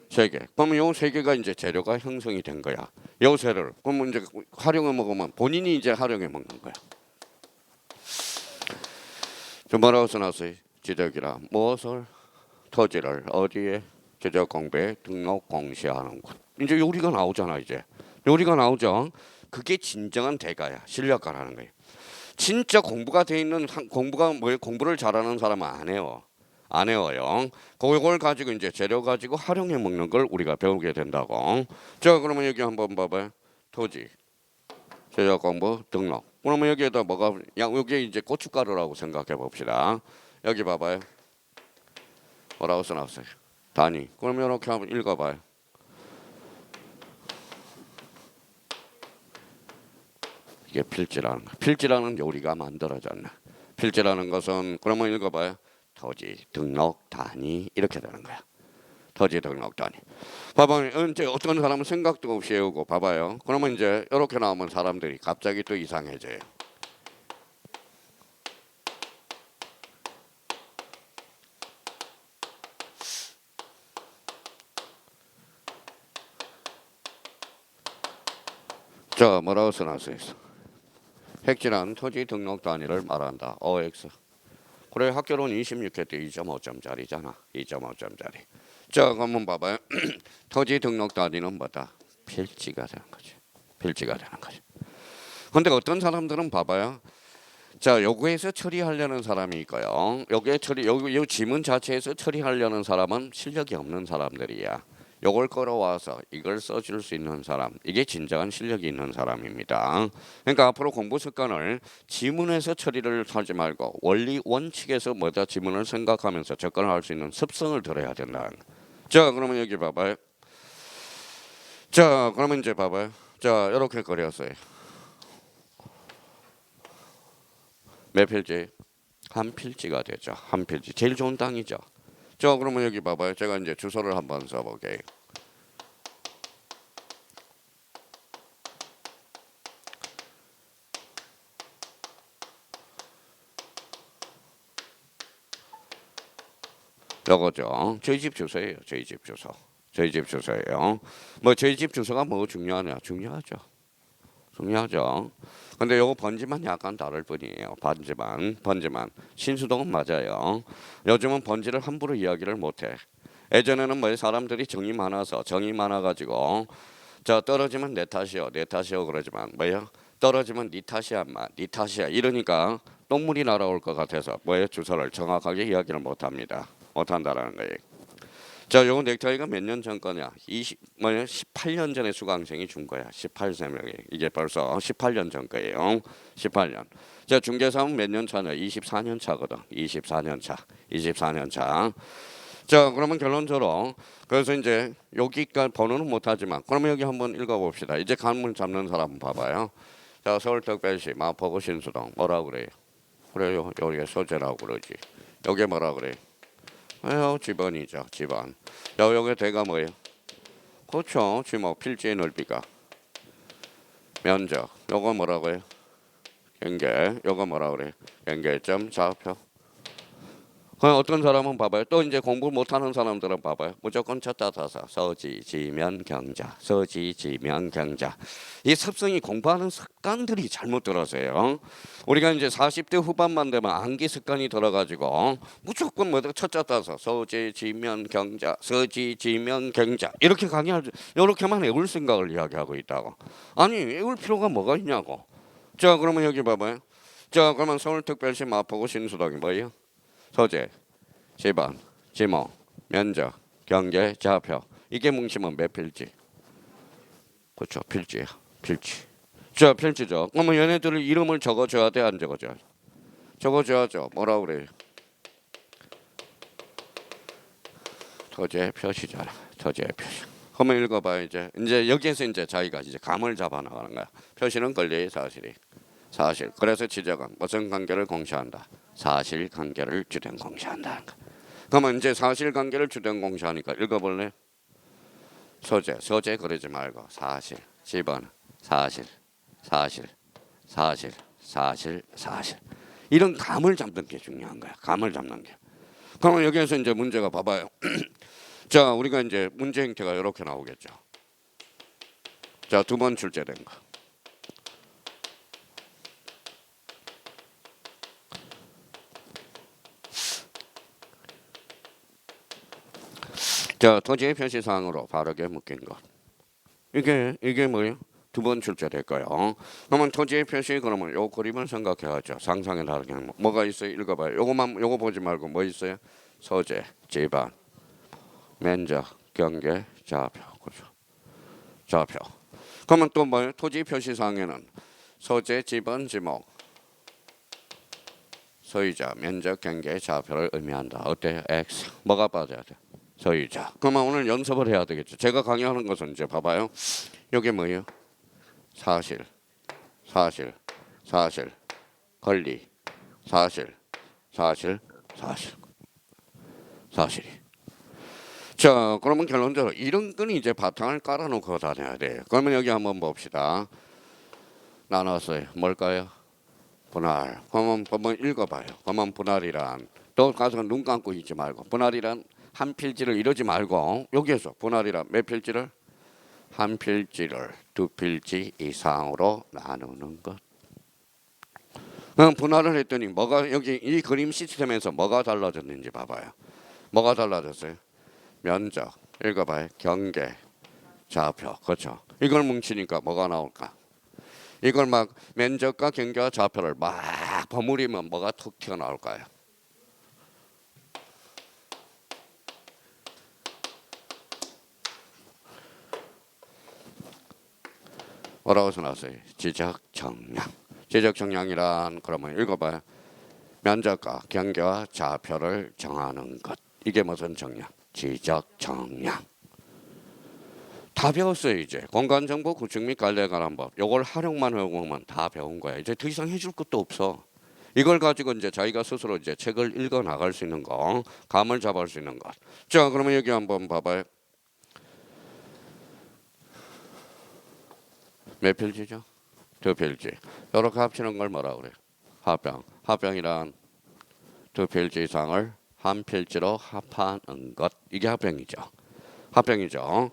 3개. 그러면 요 3개가 이제 재료가 형성이 된 거야. 요 재료를 그러면 이제 활용해 먹으면 본인이 이제 활용해 먹는 거야. 저 뭐라고 써놨어요? 지적이라 무엇을 토지를 어디에 지적 공부에 등록 공시하는 것. 이제 요리가 나오잖아. 이제 요리가 나오죠. 그게 진정한 대가야. 실력가라는 거예요. 진짜 공부가 돼 있는 공부를 잘하는 사람은 안 해요. 안 외워요. 그걸 가지고 이제 재료 가지고 활용해 먹는 걸 우리가 배우게 된다고. 자, 그러면 여기 한번 봐봐요. 토지, 재료 공부, 등록. 그러면 여기에다 뭐가 여기 이제 고춧가루라고 생각해 봅시다. 여기 봐봐요. 뭐라고 써놨어요? 단위. 그러면 이렇게 한번 읽어봐요. 이게 필지라는 거. 필지라는 요리가 만들어졌네. 필지라는 것은 그러면 읽어봐요. 토지 등록 단위 이렇게 되는 거야. 토지 등록 단위. 봐봐요. 이제 어떤 사람은 생각도 없이 외우고 봐봐요. 그러면 이제 이렇게 나오면 사람들이 갑자기 또 이상해져요. 자, 뭐라고 써놨어요? 핵질한 토지 등록 단위를 말한다. OX. 그래 학교론 26회 때 2.5점짜리잖아. 2.5점짜리. 자, 한번 봐봐요. 토지 등록 단위는 뭐다? 필지가 되는 거죠. 필지가 되는 거죠. 근데 어떤 사람들은 봐봐요. 자, 요거에서 처리하려는 사람이 있고요. 여기에 요 지문 자체에서 처리하려는 사람은 실력이 없는 사람들이야. 요걸 끌어와서 이걸 써줄 수 있는 사람, 이게 진정한 실력이 있는 사람입니다. 그러니까 앞으로 공부 습관을 지문에서 처리를 하지 말고 원리 원칙에서 뭐다 지문을 생각하면서 접근을 할 수 있는 습성을 들여야 된다. 자, 그러면 여기 봐봐요. 자, 그러면 이제 봐봐요. 자, 이렇게 그렸어요. 몇 필지? 한 필지가 되죠. 한 필지. 제일 좋은 땅이죠. 자, 그러면 여기 봐봐요. 제가 이제 주소를 한번 써볼게요. 요거죠. 저희 집 주소예요. 저희 집 주소. 저희 집 주소예요. 뭐 저희 집 주소가 뭐 중요하냐? 중요하죠. 중요하죠. 근데 요거 번지만 약간 다를 뿐이에요. 번지만. 신수동은 맞아요. 요즘은 번지를 함부로 이야기를 못해. 예전에는 뭐 사람들이 정이 많아가지고 자 떨어지면 내 탓이요 그러지만 뭐요? 떨어지면 네 탓이야 인마 네 탓이야 이러니까 똥물이 날아올 것 같아서 뭐예요? 주소를 정확하게 이야기를 못합니다. 못한다라는 거예요. 자, 요거 넥타이가 몇 년 전 거냐? 18년 전에 수강생이 준 거야. 18세명이. 이게 벌써 18년 전 거예요. 18년. 자, 중개사는 몇 년 차냐? 24년 차거든. 24년 차. 24년 차. 자, 그러면 결론적으로 그래서 이제 여기까지 번호는 못하지만 그러면 여기 한번 읽어봅시다. 이제 간문 잡는 사람 봐봐요. 자, 서울특별시 마포구 신수동 뭐라 그래요? 그래요. 여기 소재라고 그러지. 여기 뭐라 그래요? 지번이죠. 지번. 여기 대가 뭐예요? 그렇죠. 지목 필지의 넓이가 면적. 요거 뭐라고요? 경계. 요거 뭐라 그래요? 경계점 좌표. 그럼 어떤 사람은 봐봐요. 또 이제 공부 못하는 사람들은 봐봐요. 무조건 쳤다 닫아. 서지, 지면, 경자. 서지, 지면, 경자. 이 습성이 공부하는 습관들이 잘못 들어서요. 우리가 이제 40대 후반만 되면 암기 습관이 들어가지고 무조건 뭐다 쳤다 닫아. 서지, 지면, 경자. 서지, 지면, 경자. 이렇게 이렇게만 외울 생각을 이야기하고 있다고. 아니 외울 필요가 뭐가 있냐고. 자, 그러면 여기 봐봐요. 자, 그러면 서울특별시 마포구 신수동이 뭐예요? 소재, 지번, 지목, 면적, 경계, 좌표. 이게 뭉치면 몇 필지? 그렇죠. 필지야. 필지. 자, 필지죠. 그러면 얘네들 이름을 적어줘야 돼, 안 적어줘야 돼? 적어줘야죠. 뭐라 그래요? 토지의 표시잖아. 토지의 표시. 한번 읽어봐요. 이제 여기에서 이제 자기가 이제 감을 잡아 나가는 거야. 표시는 권리의 사실이. 사실. 그래서 지적은 무슨 관계를 공시한다. 사실관계를 주된 공시한다. 그러면 이제 사실관계를 주된 공시하니까 읽어볼래? 소재 그러지 말고 사실, 지번, 사실. 이런 감을 잡는 게 중요한 거야. 감을 잡는 게. 그러면 여기에서 이제 문제가 봐봐요. 자, 우리가 이제 문제 형태가 이렇게 나오겠죠. 자, 2번 출제된 거. 자, 토지의 표시사항으로 바르게 묶인 것. 이게 뭐예요? 2번 출제될까요? 그러면 토지의 표시 그러면 요 그림을 생각해야죠. 상상에 다르게 뭐가 있어요? 읽어봐요. 요거 보지 말고 뭐 있어요? 소재, 지번, 면적, 경계, 좌표. 그렇죠. 좌표. 그러면 또 뭐예요? 토지 표시사항에는 소재, 지번, 지목, 소유자, 면적, 경계, 좌표를 의미한다. 어때요? X. 뭐가 빠져야 돼? 소유자. 그러면 오늘 연습을 해야 되겠죠. 제가 강의하는 것은 이제 봐봐요. 이게 뭐예요? 사실, 권리, 사실이. 자, 그러면 결론적으로 이런 건 이제 바탕을 깔아놓고 다녀야 돼요. 그러면 여기 한번 봅시다. 나눴어요. 뭘까요? 분할. 그러면 한번 읽어봐요. 그러면 분할이란 또 가서 눈 감고 있지 말고 분할이란 한 필지를 이러지 말고 여기에서 분할이란 몇 필지를? 한 필지를 2필지 이상으로 나누는 것. 분할을 했더니 뭐가 여기 이 그림 시스템에서 뭐가 달라졌는지 봐봐요. 뭐가 달라졌어요? 면적. 읽어봐요. 경계, 좌표. 그렇죠. 이걸 뭉치니까 뭐가 나올까? 이걸 막 면적과 경계와 좌표를 막 버무리면 뭐가 툭 튀어나올까요? 뭐라고 써놨어요? 지적 정량. 지적 정량이란 그러면 읽어봐요. 면적과 경계와 좌표를 정하는 것. 이게 무슨 정량? 지적 정량. 다 배웠어요. 이제 공간정보 구축 및 관리에 관한 법. 요걸 활용만 해보면 다 배운 거야. 이제 더 이상 해줄 것도 없어. 이걸 가지고 이제 자기가 스스로 이제 책을 읽어 나갈 수 있는 거, 감을 잡을 수 있는 것. 자, 그러면 여기 한번 봐봐요. 몇 필지죠? 두 필지. 이렇게 합치는 걸 뭐라 그래? 합병. 합병이란 두 필지 이상을 한 필지로 합하는 것. 이게 합병이죠. 합병이죠.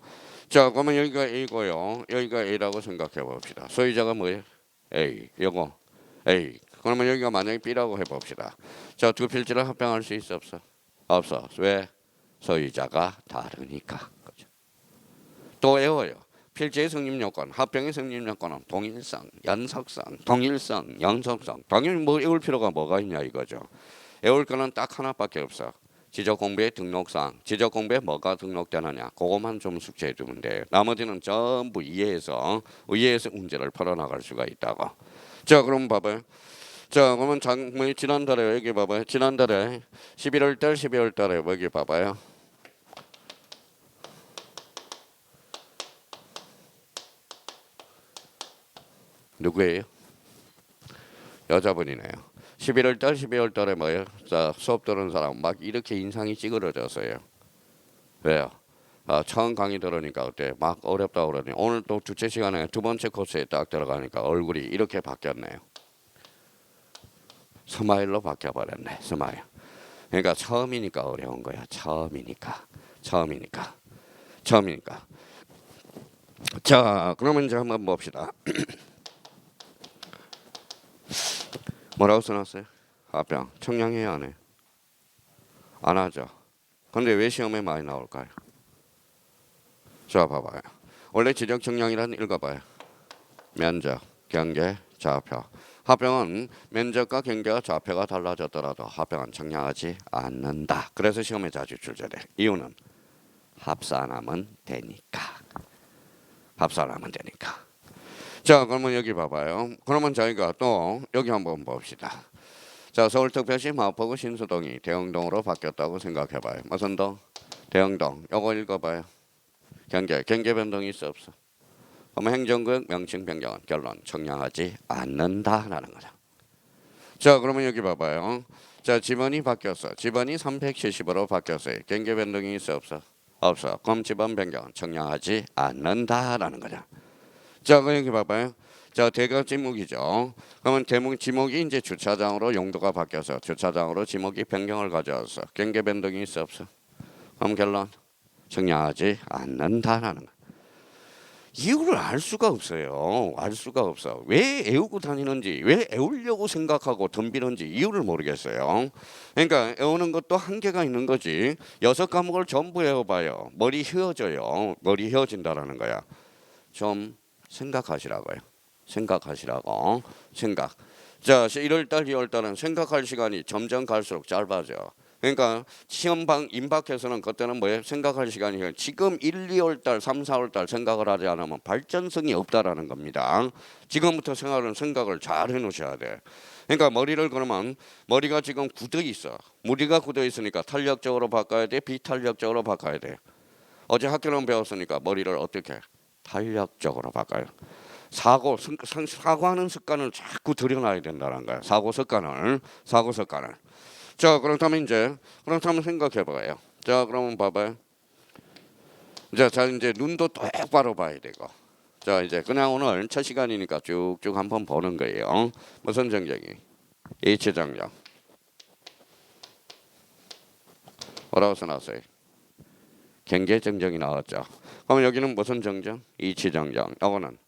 자, 그러면 여기가 A고요. 여기가 A라고 생각해 봅시다. 소유자가 뭐예요? A. 요거 A. 그러면 여기가 만약에 B라고 해봅시다. 자, 두 필지를 합병할 수 있어 없어? 없어. 왜? 소유자가 다르니까. 그죠? 또 외워요. 필지의 성립 요건, 합병의 성립 요건은 동일성, 연속성, 동일성, 연속성. 당연히 뭐 외울 필요가 뭐가 있냐 이거죠. 외울 거는 딱 하나밖에 없어. 지적 공부의 등록사항, 지적 공부에 뭐가 등록되느냐, 그것만 좀 숙지해 두면 돼요. 나머지는 전부 이해해서 문제를 풀어나갈 수가 있다고. 자, 그럼 봐봐요. 자, 그러면 지난달에 여기 봐봐요. 지난달에 11월 달, 12월 달에 여기 봐봐요. 누구예요? 여자분이네요. 11월 달, 12월 달에 뭐예요? 자, 수업 들은 사람 막 이렇게 인상이 찌그러졌어요. 왜요? 처음 강의 들으니까 그때 막 어렵다 그러니 오늘 또 주체 시간에 두 번째 코스에 딱 들어가니까 얼굴이 이렇게 바뀌었네요. 스마일로 바뀌어버렸네. 스마일. 그러니까 처음이니까 어려운 거야. 처음이니까. 자, 그러면 이제 한번 봅시다. 뭐라고 써놨어요? 합병. 청량해야 안 해요? 안 하죠. 근데 왜 시험에 많이 나올까요? 자, 봐봐요. 원래 지적 청량이란 읽어봐요. 면적, 경계, 좌표. 합병은 면적과 경계와 좌표가 달라졌더라도 합병은 청량하지 않는다. 그래서 시험에 자주 출제돼. 이유는 합산하면 되니까. 자, 그러면 여기 봐봐요. 그러면 저희가 또 여기 한번 봅시다. 자, 서울특별시 마포구 신수동이 대흥동으로 바뀌었다고 생각해봐요. 무슨 동? 대흥동. 요거 읽어봐요. 경계 변동이 있어 없어? 그러면 행정구역 명칭 변경은 결론 청량하지 않는다라는 거죠. 자, 그러면 여기 봐봐요. 자, 지번이 바뀌었어. 지번이 370으로 바뀌었어요. 경계 변동이 있어 없어? 없어. 그럼 지번 변경은 청량하지 않는다라는 거죠. 자, 그럼 여기 봐봐요. 자, 대각 지목이죠. 그러면 지목이 이제 주차장으로 용도가 바뀌어서 주차장으로 지목이 변경을 가져왔어. 경계 변동이 있어 없어? 그럼 결론 청량하지 않는다라는 거. 이유를 알 수가 없어요. 왜 애우고 다니는지, 왜 애우려고 생각하고 덤비는지 이유를 모르겠어요. 그러니까 애우는 것도 한계가 있는 거지. 6과목을 전부 애워봐요. 머리 휘어져요. 머리 휘어진다라는 거야. 좀 생각하시라고요. 생각. 자, 1월달, 2월달은 생각할 시간이 점점 갈수록 짧아져. 그러니까 시험방 임박해서는 그때는 뭐예요? 생각할 시간이 지금 1, 2월달, 3, 4월달 생각을 하지 않으면 발전성이 없다라는 겁니다. 지금부터 생각을 잘 해놓으셔야 돼. 그러니까 머리를 그러면 머리가 지금 굳어 있어. 무리가 굳어 있으니까 탄력적으로 바꿔야 돼, 비탄력적으로 바꿔야 돼. 어제 학교는 배웠으니까 머리를 어떻게? 탄력적으로 바꿔요. 사고하는 습관을 자꾸 들여놔야 된다는 거야. 사고 습관을. 자, 그렇다면 생각해봐요. 자, 그러면 봐봐요. 자, 이제 눈도 똑바로 봐야 되고. 자, 이제 그냥 오늘 첫 시간이니까 쭉쭉 한번 보는 거예요. 무슨 정정이? H 정정. 뭐라고 써놨어요? 경계 정정이 나왔죠. 그럼 여기는 무슨 정정? 이치 정정. 이거는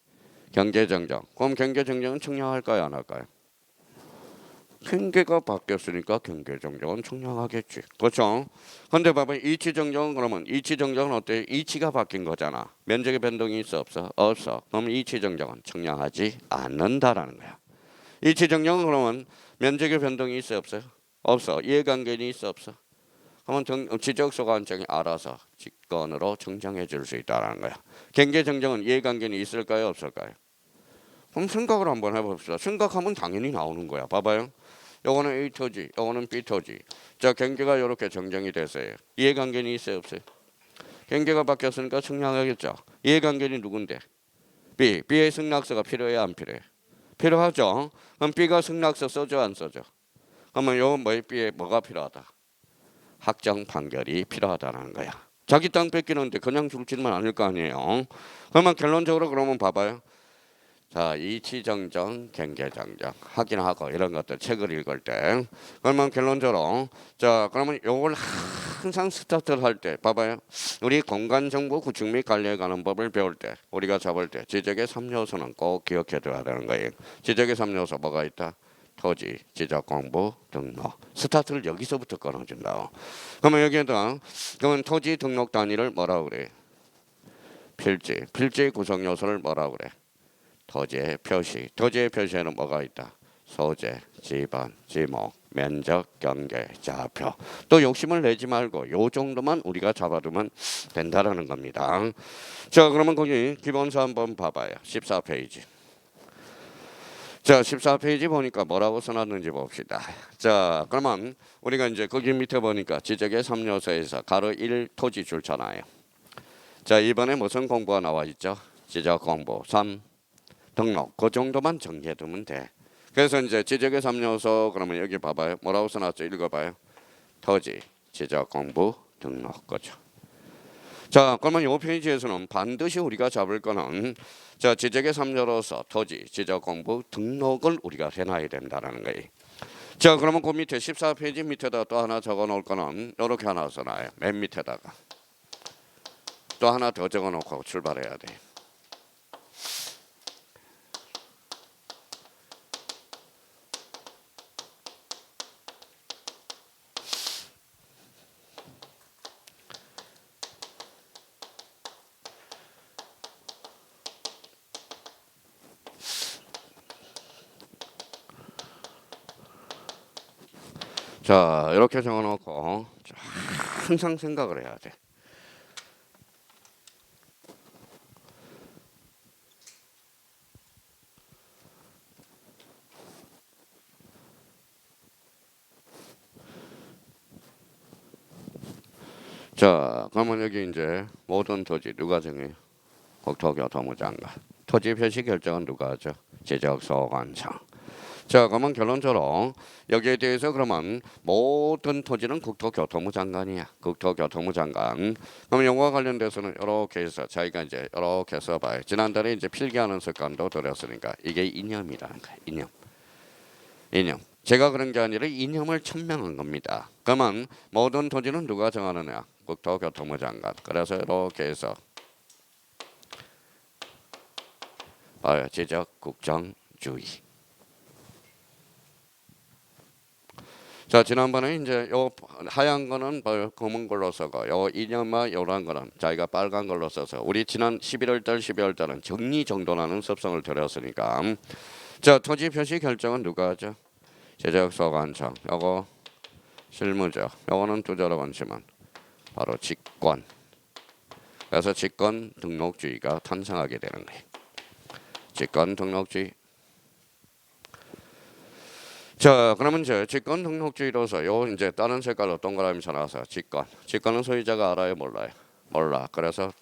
경계 정정. 그럼 경계 정정은 청량할까요, 안 할까요? 경계가 바뀌었으니까 경계정정은 청량하겠지. 그렇죠? 근데 봐봐 이치정정은 그러면 이치정정은 어때? 이치가 바뀐 거잖아. 면적의 변동이 있어 없어? 없어. 그럼 이치정정은 청량하지 않는다라는 거야. 이치정정은 그러면 면적의 변동이 있어 없어요? 없어. 이해관계는 있어 없어? 그러면 지적소관청이 알아서 직권으로 정정해 줄 수 있다는 거야. 경계정정은 이해관계는 있을까요 없을까요? 그럼 생각을 한번 해봅시다. 생각하면 당연히 나오는 거야. 봐봐요. 요거는 A 토지, 요거는 B 토지. 자, 경계가 이렇게 정정이 됐어요. 이해관계는 있어요 없어요? 경계가 바뀌었으니까 청량하겠죠. 이해관계는 누군데? B. B의 승낙서가 필요해 안 필요해? 필요하죠. 그럼 B가 승낙서 써줘 안 써줘? 그러면 요 뭐에 B에 뭐가 필요하다? 확정 판결이 필요하다는 거야. 자기 땅 뺏기는데 그냥 줄지는 않을 거 아니에요. 그러면 결론적으로 그러면 봐봐요. 자, 이치정정, 경계정정 확인하고 이런 것들 책을 읽을 때 그러면 결론적으로 자 그러면 요걸 항상 스타트를 할 때 봐봐요. 우리 공간정보 구축 및 관리에 관한 법을 배울 때 우리가 잡을 때 지적의 3요소는 꼭 기억해 둬야 되는 거예요. 지적의 3요소 뭐가 있다? 토지, 지적 공부, 등록. 스타트를 여기서부터 끊어준다. 그러면 여기에다 그러면 토지 등록 단위를 뭐라고 그래? 필지. 필지의 구성 요소를 뭐라고 그래? 토지의 표시. 토지의 표시에는 뭐가 있다? 소재, 지번, 지목, 면적, 경계, 좌표. 또 욕심을 내지 말고 요 정도만 우리가 잡아두면 된다라는 겁니다. 자, 그러면 거기 기본서 한번 봐봐요. 14페이지. 자, 14페이지 보니까 뭐라고 써놨는지 봅시다. 자, 그러면 우리가 이제 거기 밑에 보니까 지적의 3요소에서 가로 1 토지 줄잖아요. 자, 이번에 무슨 공부가 나와 있죠? 지적 공부 3 등록. 그 정도만 정리해두면 돼. 그래서 이제 지적의 3요소 그러면 여기 봐봐요. 뭐라고 써놨죠? 읽어봐요. 토지, 지적 공부, 등록. 거죠. 자, 그러면 이 페이지에서는 반드시 우리가 잡을 거는 자, 지적의 3요소로서 토지, 지적 공부, 등록을 우리가 해놔야 된다는 거예요. 자, 그러면 그 밑에 14페이지 밑에다 또 하나 적어 놓을 거는 이렇게 하나 써놔요. 맨 밑에다가 또 하나 더 적어 놓고 출발해야 돼. 자, 이렇게 적어놓고 항상 생각을 해야 돼. 자, 그러면 여기 이제 모든 토지 누가 정해요? 국토교통부 장관. 토지 표시 결정은 누가 하죠? 지적소관청. 자, 그러면 결론적으로 여기에 대해서 그러면 모든 토지는 국토교통부 장관이야. 국토교통부 장관. 그럼 영어와 관련돼서는 이렇게 해서 자기가 이제 이렇게 써봐요. 지난달에 이제 필기하는 습관도 들였으니까 이게 이념이라는 거야. 이념. 이념. 제가 그런 게 아니라 이념을 천명한 겁니다. 그러면 모든 토지는 누가 정하느냐? 국토교통부 장관. 그래서 이렇게 해서 봐요. 지적 국정주의. 자, 지난번에 이제 요 하얀 거는 검은 걸로 써고 요 이념과 요런 거는 자기가 빨간 걸로 써서 우리 지난 11월 달 12월 달은 정리정돈하는 습성을 들였으니까 자, 토지 표시 결정은 누가 하죠? 지적소관청. 요거 실무적. 요거는 두자로 번지만 바로 직권. 그래서 직권 등록주의가 탄생하게 되는 거예요. 직권 등록주의. 자, 그러면 이제 직권 등록주의로서 요 이제 다른 색깔로 동그라미 쳐놔서 직권. 직권은 소유자가 알아요, 몰라요? 몰라. 그래서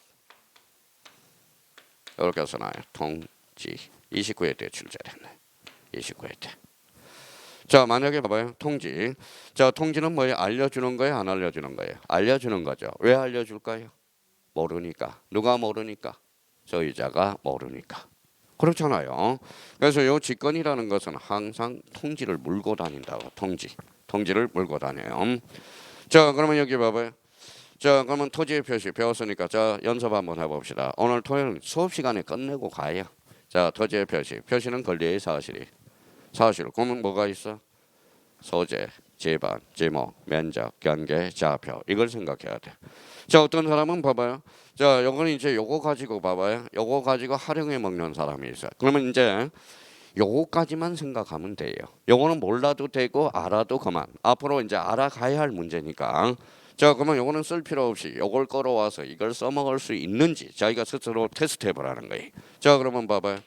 이렇게 써놔요. 통지. 29회 때 출제됐네. 29회 때. 자, 만약에 봐봐요. 통지. 자, 통지는 뭐예요? 알려주는 거예요? 안 알려주는 거예요? 알려주는 거죠. 왜 알려줄까요? 모르니까. 누가 모르니까? 소유자가 모르니까. 그렇잖아요. 그래서 요 직권이라는 것은 항상 통지를 물고 다닌다고. 통지를 물고 다녀요. 자, 그러면 여기 봐봐요. 자, 그러면 토지의 표시 배웠으니까 자, 연습 한번 해봅시다. 오늘 토요일 수업 시간에 끝내고 가요. 자, 토지의 표시. 표시는 권리의 사실. 그러면 뭐가 있어? 소재, 지반, 지목, 면적, 경계, 좌표 이걸 생각해야 돼. 자 어떤 사람은 봐봐요. 자 요거는 이제 요거 가지고 봐봐요. 요거 가지고 활용해 먹는 사람이 있어요. 그러면 이제 요거까지만 생각하면 돼요. 요거는 몰라도 되고 알아도 그만. 앞으로 이제 알아가야 할 문제니까. 자 그러면 요거는 쓸 필요 없이 요걸 끌어와서 이걸 써먹을 수 있는지 자기가 스스로 테스트 해보라는 거예요. 자 그러면 봐봐요.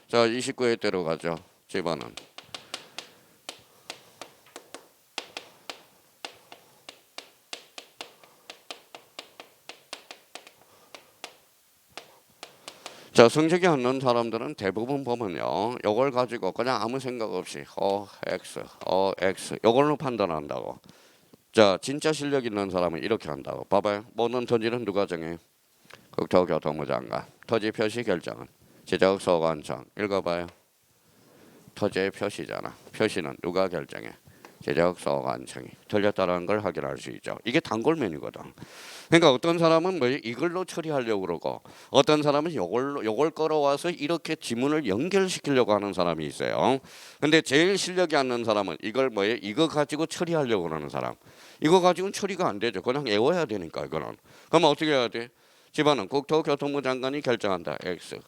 자 29회 대로 가죠. 집어는 자 성적이 안 나는 사람들은 대부분 보면요 요걸 가지고 그냥 아무 생각 없이 X 요걸로 판단한다고. 자 진짜 실력 있는 사람은 이렇게 한다고. 봐봐요. 모든 토지는 누가 정해? 국토교통부 장관. 토지 표시 결정은 지적소관청. 읽어봐요. 토지의 표시잖아. 표시는 누가 결정해? 지적소관청이. 틀렸다는 걸 확인할 수 있죠. 이게 단골맨이거든. 그러니까 어떤 사람은 뭐 이걸로 처리하려고 그러고 어떤 사람은 요걸 끌어와서 이렇게 지문을 연결시키려고 하는 사람이 있어요. 근데 제일 실력이 안 나는 사람은 이걸 뭐예요? 이거 가지고 처리하려고 하는 사람. 이거 가지고는 처리가 안 되죠. 그냥 외워야 되니까 이거는. 그럼 어떻게 해야 돼? 집안은 국토교통부 장관이 결정한다. X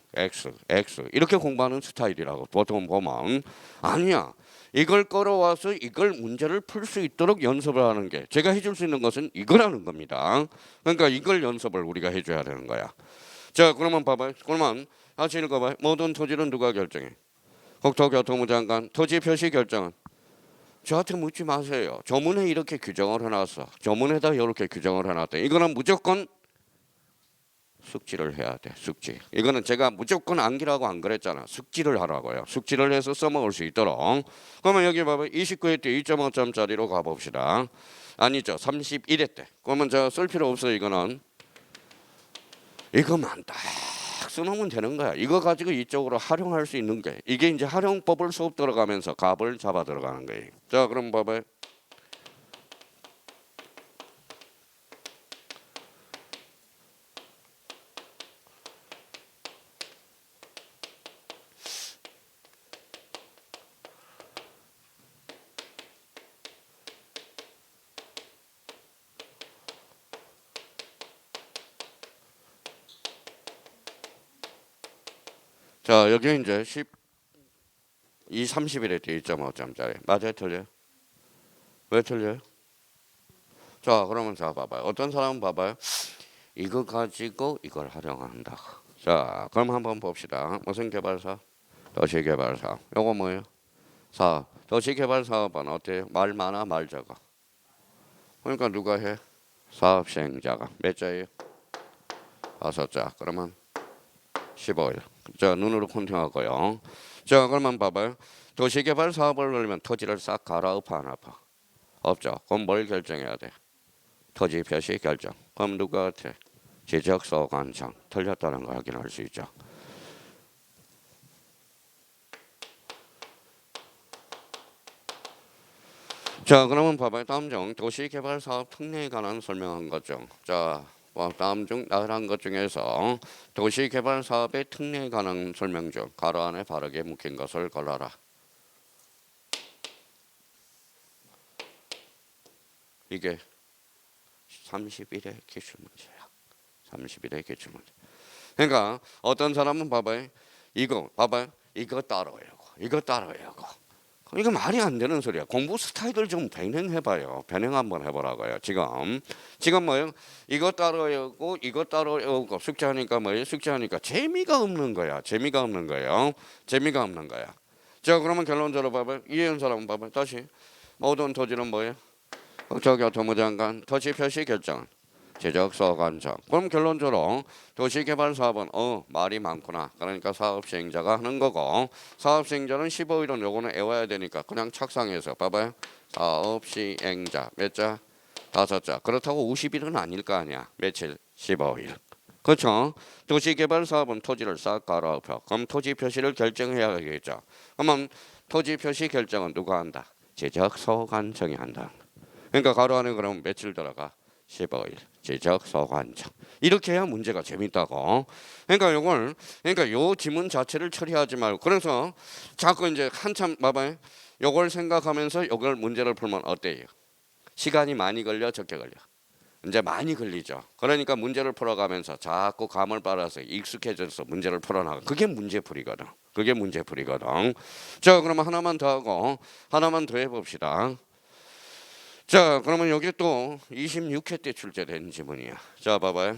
이렇게 공부하는 스타일이라고 보통 보면 아니야. 이걸 끌어와서 이걸 문제를 풀 수 있도록 연습을 하는 게 제가 해줄 수 있는 것은 이거라는 겁니다. 그러니까 이걸 연습을 우리가 해줘야 되는 거야. 자 그러면 봐봐요. 그러면 다시 읽어봐요. 모든 토지는 누가 결정해? 국토교통부 장관. 토지 표시 결정은 저한테 묻지 마세요. 조문에 이렇게 규정을 해놨어. 조문에다 이렇게 규정을 해놨대. 이거는 무조건 숙지를 해야 돼. 숙지. 이거는 제가 무조건 암기라고 안 그랬잖아. 숙지를 하라고요. 숙지를 해서 써먹을 수 있도록. 그러면 여기 봐봐. 29회 때 2.5점짜리로 가봅시다. 아니죠. 31회 때. 그러면 저 쓸 필요 없어요. 이거는. 이거만 딱 써놓으면 되는 거야. 이거 가지고 이쪽으로 활용할 수 있는 게 이게 이제 활용법을 수업 들어가면서 값을 잡아 들어가는 거예요. 자 그럼 봐봐요. 자 여기 이제 30일에 1.5점짜리 맞아요? 틀려요? 왜 틀려요? 자 그러면 자 봐봐요. 어떤 사람은 봐봐요. 이거 가지고 이걸 활용한다. 자 그럼 한번 봅시다. 무슨 개발사? 도시개발사. 요거 뭐예요? 사업. 도시개발사업은 어때요? 말 많아 말 적어? 그러니까 누가 해? 사업 시행자가. 몇 자예요? 5자. 그러면 15일. 자 눈으로 컨팅하고요. 자 그러면 봐봐요. 도시개발 사업을 넣으면 토지를 싹 갈아엎어 안 아파? 없죠. 그럼 뭘 결정해야 돼? 토지 표시 결정. 그럼 누가 같아? 지적소관청. 틀렸다는 걸 확인할 수 있죠. 자 그러면 봐봐요. 다음 중 도시개발사업 특례에 관한 설명한 것 중. 자 다음 중 나열한 것 중에서 도시개발사업의 특례에 관한 설명 중 가로 안에 바르게 묶인 것을 골라라. 이게 30일의 기출문제야. 30일의 기출문제. 그러니까 어떤 사람은 봐봐요. 이거 봐봐요. 이거 따로 외우고 이거 따로 외우고. 이거 말이 안 되는 소리야. 공부 스타일을 좀 변형해봐요. 변형 한번 해보라고요. 지금 뭐예요? 이거 따로 외우고 이거 따로 외우고 숙제하니까 뭐예요? 숙제하니까 재미가 없는 거야. 재미가 없는 거예요. 재미가 없는 거야. 자 그러면 결론적으로 봐봐요. 이해한 사람은 봐봐요. 다시 모든 토지는 뭐예요? 국토교통부 장관. 토지 표시 결정은 지적소관청. 그럼 결론적으로 도시개발사업은 말이 많구나. 그러니까 사업시행자가 하는 거고 사업시행자는 15일은 요거는 외워야 되니까 그냥 착상해서 봐봐요. 사업시행자 몇 자? 5자. 그렇다고 50일은 아닐 거 아니야. 며칠? 15일. 그렇죠. 도시개발사업은 토지를 싹 갈아엎어. 그럼 토지 표시를 결정해야겠죠. 그러면 토지 표시 결정은 누가 한다? 지적소관청이 한다. 그러니까 가로 안에 그러면 며칠 들어가? 15일. 지적소관청. 이렇게 해야 문제가 재밌다고. 그러니까 요걸 그러니까 요 지문 자체를 처리하지 말고 그래서 자꾸 이제 한참 봐봐요. 요걸 생각하면서 요걸 문제를 풀면 어때요? 시간이 많이 걸려 적게 걸려? 이제 많이 걸리죠. 그러니까 문제를 풀어가면서 자꾸 감을 빨아서 익숙해져서 문제를 풀어나가. 그게 문제풀이거든. 그게 문제풀이거든. 자, 그러면 하나만 더 하고 하나만 더 해봅시다. 자, 그러면 여기 또 26회 때 출제된 지문이야. 자, 봐봐요.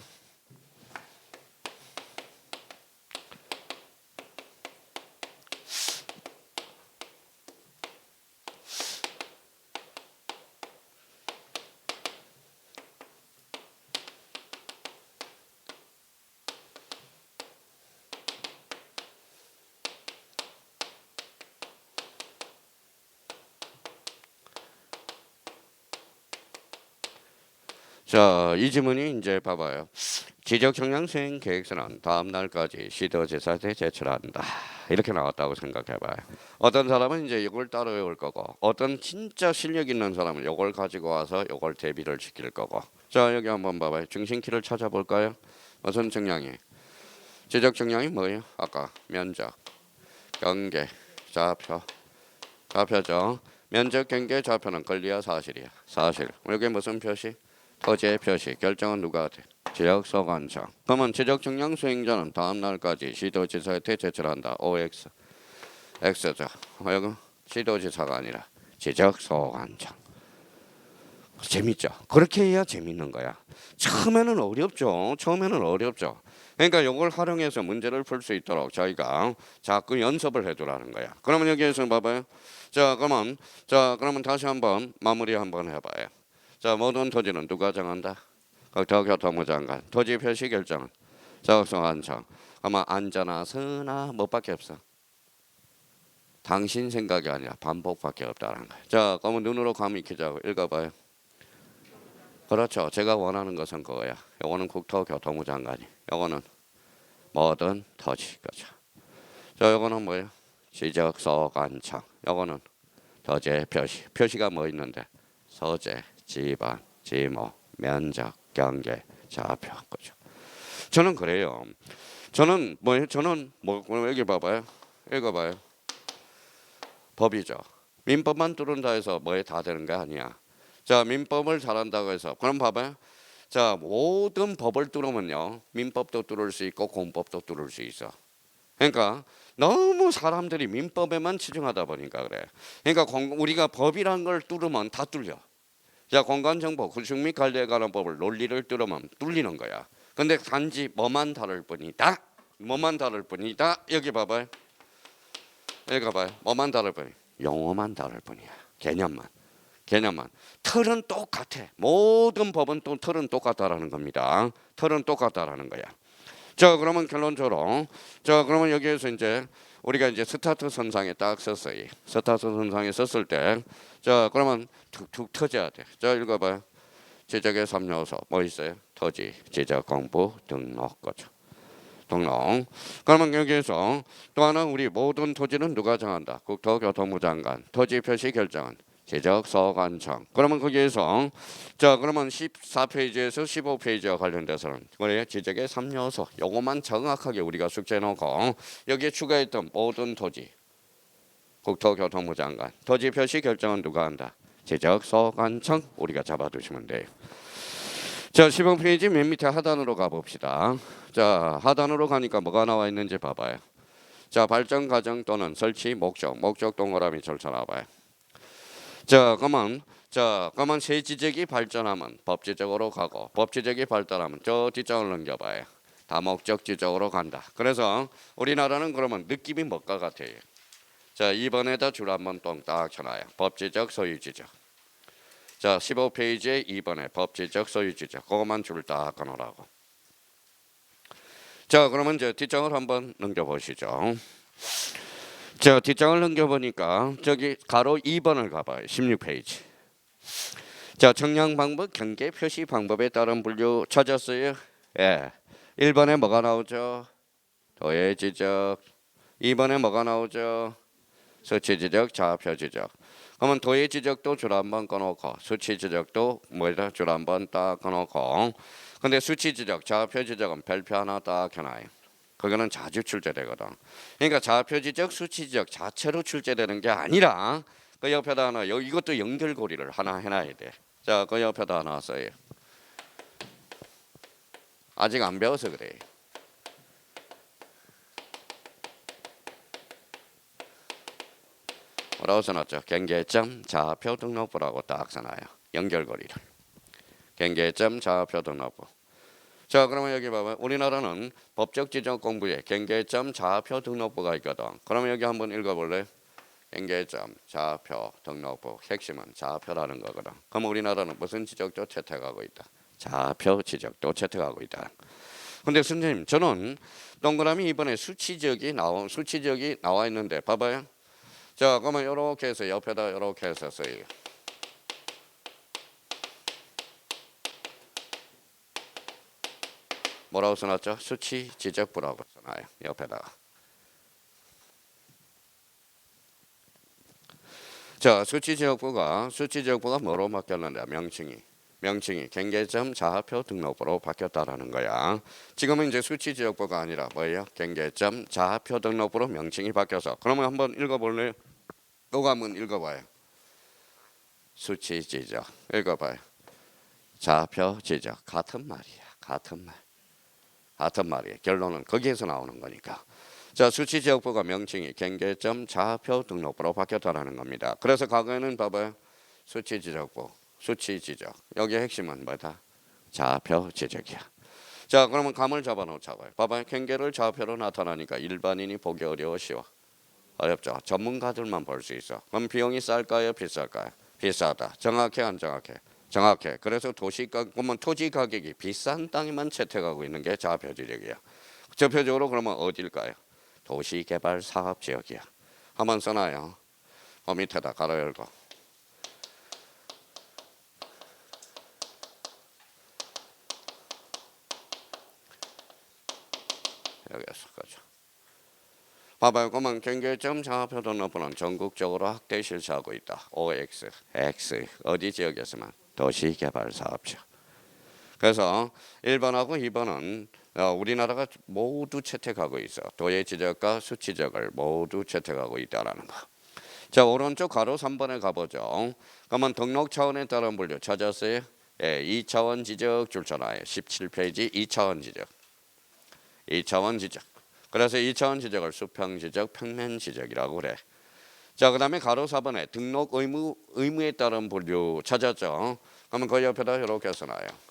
자, 이 지문이 이제 봐봐요. 지적 정량 수행 계획서는 다음 날까지 시도지사한테 제출한다. 이렇게 나왔다고 생각해봐요. 어떤 사람은 이제 이걸 따로 외울 거고, 어떤 진짜 실력 있는 사람은 이걸 가지고 와서 이걸 대비를 시킬 거고. 자, 여기 한번 봐봐요. 중심키를 찾아볼까요? 무슨 정량이? 지적 정량이 뭐예요? 아까 면적, 경계, 좌표, 좌표죠. 면적, 경계, 좌표는 권리야 사실이야? 사실. 여기 무슨 표시? 토지의 표시. 결정은 누가 돼? 지역소관청. 그러면 지적 정량 수행자는 다음 날까지 시도지사한테 제출한다. OX. X죠. 여기 시도지사가 아니라 지적소관청. 재밌죠? 그렇게 해야 재밌는 거야. 처음에는 어렵죠. 처음에는 어렵죠. 그러니까 이걸 활용해서 문제를 풀 수 있도록 저희가 자꾸 연습을 해두라는 거야. 그러면 여기에서 봐봐요. 그러면 다시 한번 마무리 한번 해봐요. 자, 모든 토지는 누가 정한다? 국토교통부 장관. 토지 표시 결정은 지역소관청. 아마 안전하 서나 뭐밖에 없어. 당신 생각이 아니라 반복밖에 없다는 거야. 자, 그러면 눈으로 감히 익히자고 읽어봐요. 그렇죠. 제가 원하는 것은 그거야. 요거는 국토교통부 장관이. 요거는 모든 토지 거죠. 자, 요거는 뭐예요? 지적소관청. 요거는 토지의 표시. 표시가 뭐 있는데? 소재, 지방, 지모, 면적, 경계, 좌표 거죠. 저는 그래요. 저는 여기 봐봐요. 읽어봐요. 법이죠. 민법만 뚫은다 해서 뭐에 다 되는 게 아니야. 자, 민법을 잘한다고 해서 그럼 봐봐요. 자, 모든 법을 뚫으면요, 민법도 뚫을 수 있고 공법도 뚫을 수 있어. 그러니까 너무 사람들이 민법에만 치중하다 보니까 그래. 그러니까 우리가 법이란 걸 뚫으면 다 뚫려. 자, 공간정보 구축 및 관리에 관한 법을 논리를 뚫으면 뚫리는 거야. 근데 단지 뭐만 다를 뿐이다. 뭐만 다를 뿐이다. 여기 봐봐요. 여기 봐봐요. 뭐만 다를 뿐이. 용어만 다를 뿐이야. 개념만. 틀은 똑같아. 모든 법은 또 틀은 똑같다라는 겁니다. 틀은 똑같다라는 거야. 자, 그러면 결론적으로, 자, 그러면 여기에서 이제 우리가 이제 스타트 선상에 딱 섰어요. 스타트 선상에 섰을 때, 자, 그러면 툭툭 터져야 돼. 자, 읽어봐요. 지적의 3요소 뭐 있어요? 토지, 지적, 공부, 등록 거죠. 등록. 그러면 여기에서 또 하나 우리 모든 토지는 누가 정한다? 국토교통부 장관. 토지 표시 결정은 지적소관청. 그러면 거기에서 자, 그러면 14페이지에서 15페이지와 관련돼서는 뭐예요? 지적의 3요소. 요것만 정확하게 우리가 숙제해 놓고 여기에 추가했던 모든 토지. 국토교통부 장관. 토지 표시 결정은 누가 한다? 지적소관청. 우리가 잡아두시면 돼요. 자, 15페이지 맨 밑에 하단으로 가봅시다. 자, 하단으로 가니까 뭐가 나와 있는지 봐봐요. 자, 발전 과정 또는 설치 목적 동그라미 절차 나와봐요. 자, 그러면 새 지적이 발전하면 법 지적으로 가고 법 지적이 발달하면 저 지적을 넘겨봐요. 다목적 지적으로 간다. 그래서 우리나라는 그러면 느낌이 뭐가 같아요? 자, 2번에다 줄 한번 딱 쳐놔요. 법 지적, 소유 지적. 자, 15페이지에 2번에 법 지적, 소유 지적. 그것만 줄 딱 끊으라고. 자, 그러면 이제 뒷장을 한번 넘겨보시죠. 자, 뒷장을 넘겨보니까 저기 가로 2번을 가봐요. 16페이지. 자, 정량 방법, 경계 표시 방법에 따른 분류 찾았어요? 예. 1번에 뭐가 나오죠? 도의 지적. 2번에 뭐가 나오죠? 수치 지적, 좌표 지적. 그러면 도의 지적도 줄 한번 꺼놓고 수치 지적도 뭐다 줄 한번 딱 꺼놓고. 근데 수치 지적, 좌표 지적은 별표 하나 딱 해놔요. 그거는 자주 출제되거든. 그러니까 좌표 지적, 수치 지적 자체로 출제되는 게 아니라 그 옆에다 하나 이것도 연결고리를 하나 해놔야 돼. 자, 그 옆에다 하나 써요. 아직 안 배워서 그래. 뭐라고 써놨죠? 경계점 좌표 등록부라고 딱 써놔요. 연결고리를. 경계점 좌표 등록부. 자, 그러면 여기 봐봐. 우리나라는 법적 지정 공부에 경계점 좌표 등록부가 있거든. 그러면 여기 한번 읽어볼래? 경계점 좌표 등록부 핵심은 좌표라는 거거든. 그럼 우리나라는 무슨 지적도 채택하고 있다. 좌표 지적도 채택하고 있다. 근데 선생님, 저는 동그라미 이번에 수치지역이 나와 있는데 봐봐요. 자, 그러면 이렇게 해서 옆에다 이렇게 해서 써요. 뭐라고 써놨죠? 수치 지적부라고 써놔요. 옆에다가. 자, 수치 지적부가 뭐로 바뀌었는데 명칭이 경계점 좌표 등록부로 바뀌었다라는 거야. 지금은 이제 수치 지적부가 아니라 뭐예요? 경계점 좌표 등록부로 명칭이 바뀌어서. 그러면 한번 읽어볼래요? 이거 한번 읽어봐요. 수치 지적 읽어봐요. 좌표 지적 같은 말이야. 같은 말이에요. 결론은 거기에서 나오는 거니까. 자, 수치 지역부가 명칭이 경계점 좌표 등록부로 바뀌었다라는 겁니다. 그래서 과거에는 봐봐요. 수치 지적부, 수치 지적. 여기의 핵심은 뭐다? 좌표 지적이야. 자, 그러면 감을 잡아놓자고요. 봐봐요. 경계를 좌표로 나타나니까 일반인이 보기 쉬워. 어렵죠. 전문가들만 볼 수 있어. 그럼 비용이 쌀까요? 비쌀까요? 비싸다. 정확해 안 정확해? 정확해. 그래서 토지 가격이 비싼 땅에만 채택하고 있는 게 좌표 지역이야. 대표적으로 그러면 어딜까요? 도시개발 사업지역이야. 한번 써놔요. 그 밑에다 가로 열고. 여기서 그죠. 봐봐요. 그러면 경계점 좌표 등록부는 전국적으로 확대 실시하고 있다. OX, X 어디 지역에서만 도시개발 사업지역. 그래서 1번하고 2번은 우리나라가 모두 채택하고 있어. 도의 지적과 수치 지적을 모두 채택하고 있다라는 거. 자, 오른쪽 가로 3번에 가보죠. 그러면 등록 차원에 따른 분류 찾았어요? 예, 2차원 지적 줄쳐놔요. 17페이지 2차원 지적. 2차원 지적. 그래서 2차원 지적을 수평 지적, 평면 지적이라고 그래. 자, 그다음에 가로 4번에 등록 의무에 따른 분류 찾았죠. 그러면 그 옆에다 이렇게 써놔요.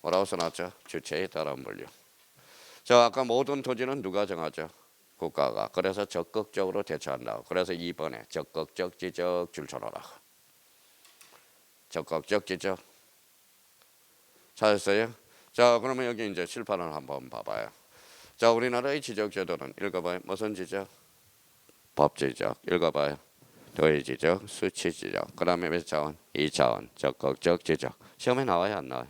뭐라고 써놨죠? 주체에 따른 분류. 자, 아까 모든 토지는 누가 정하죠? 국가가. 그래서 적극적으로 대처한다고. 그래서 2번에 적극적 지적 줄쳐놓으라고. 적극적 지적. 찾았어요? 자, 그러면 여기 이제 칠판을 한번 봐봐요. 자, 우리나라의 지적 제도는 읽어봐요. 무슨 지적? 법 지적. 읽어봐요. 도의 지적, 수치 지적. 그 다음에 몇 차원? 2차원. 적극적 지적. 시험에 나와요, 안 나와요?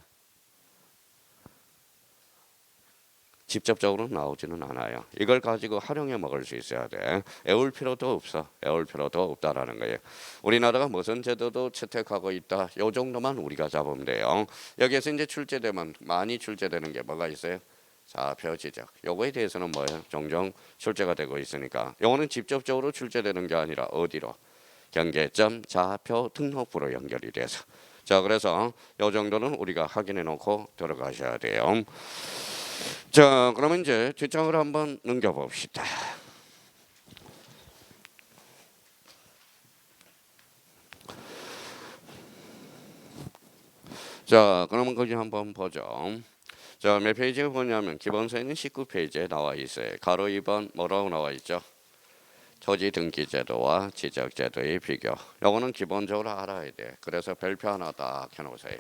직접적으로 나오지는 않아요. 이걸 가지고 활용해 먹을 수 있어야 돼. 애울 필요도 없어. 애울 필요도 없다라는 거예요. 우리나라가 무슨 제도도 채택하고 있다. 요 정도만 우리가 잡으면 돼요. 여기에서 이제 출제되면 많이 출제되는 게 뭐가 있어요? 좌표 지적. 요거에 대해서는 뭐예요? 종종 출제가 되고 있으니까. 요거는 직접적으로 출제되는 게 아니라 어디로? 경계점 좌표 등록부로 연결이 돼서. 자, 그래서 요 정도는 우리가 확인해 놓고 들어가셔야 돼요. 자, 그러면 이제 뒷장을 한번 넘겨봅시다. 자, 그러면 거기 한번 보죠. 자, 몇 페이지에 보냐면 기본서에는 19페이지에 나와 있어요. 가로 2번 뭐라고 나와 있죠? 토지 등기 제도와 지적 제도의 비교. 요거는 기본적으로 알아야 돼. 그래서 별표 하나 딱 해놓으세요.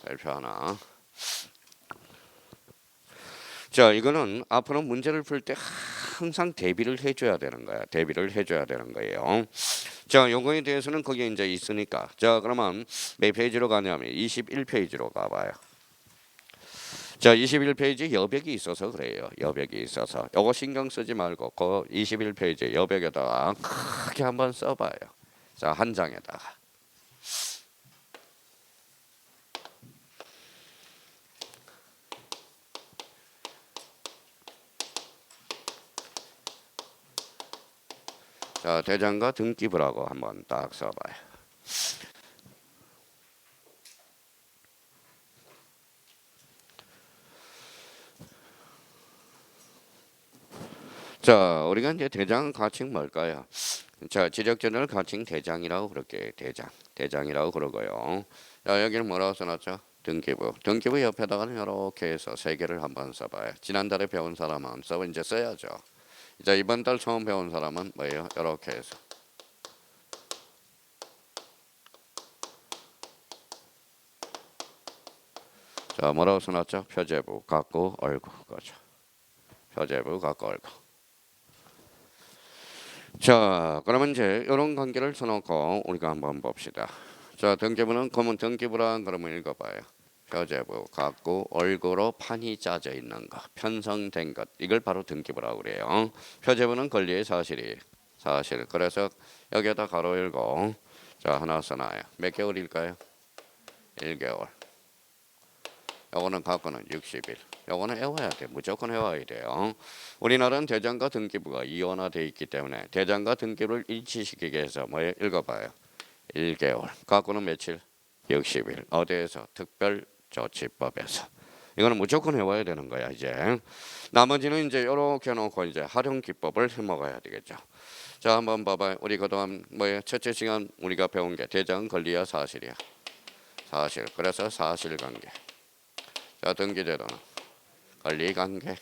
별표 하나. 자, 이거는 앞으로 문제를 풀 때 항상 대비를 해줘야 되는 거야. 대비를 해줘야 되는 거예요. 자, 요거에 대해서는 거기에 이제 있으니까. 자, 그러면 몇 페이지로 가냐면 21페이지로 가봐요. 자, 21페이지 여백이 있어서 그래요. 여백이 있어서. 요거 신경 쓰지 말고 그 21페이지 여백에다가 크게 한번 써봐요. 자, 한 장에다가. 자, 대장과 등기부라고 한번 딱 써봐요. 자, 우리가 이제 대장 가칭 뭘까요? 자, 지적전을 가칭 대장이라고 그럴게. 대장이라고 그러고요. 자, 여기는 뭐라고 써놨죠? 등기부. 등기부 옆에다가는 이렇게 해서 세 개를 한번 써봐요. 지난달에 배운 사람은 이제 써야죠. 이제 이번 달 처음 배운 사람은 뭐예요? 이렇게 해서. 자, 뭐라고 써놨죠? 표제부, 갖고, 얼고. 그렇죠. 표제부, 갖고, 얼고. 자, 그러면 이제 이런 관계를 써놓고 우리가 한번 봅시다. 자, 등기부는 그러면 등기부란 그러면 읽어봐요. 표제부, 갖고, 얼고로 판이 짜져 있는 것, 편성된 것, 이걸 바로 등기부라고 그래요. 표제부는 권리의 사실. 그래서 여기에다 가로 열고, 자, 하나 써놔요. 몇 개월일까요? 1개월. 요거는 갖고는 60일. 요거는 외워야 돼. 무조건 외워야 돼요. 우리나라는 대장과 등기부가 이원화되어 있기 때문에 대장과 등기부를 일치시키기 위해서 뭐 읽어봐요. 1개월. 갖고는 며칠? 60일. 어디에서? 특별조치법에서. 이거는 무조건 외워야 되는 거야 이제. 나머지는 이제 이렇게 놓고 이제 활용 기법을 해먹어야 되겠죠. 자, 한번 봐봐요. 우리 그동안 뭐예요? 첫째 시간 우리가 배운 게 대장은 권리야 사실이야. 사실. 그래서 사실관계. 자, 등기제도는 권리관계.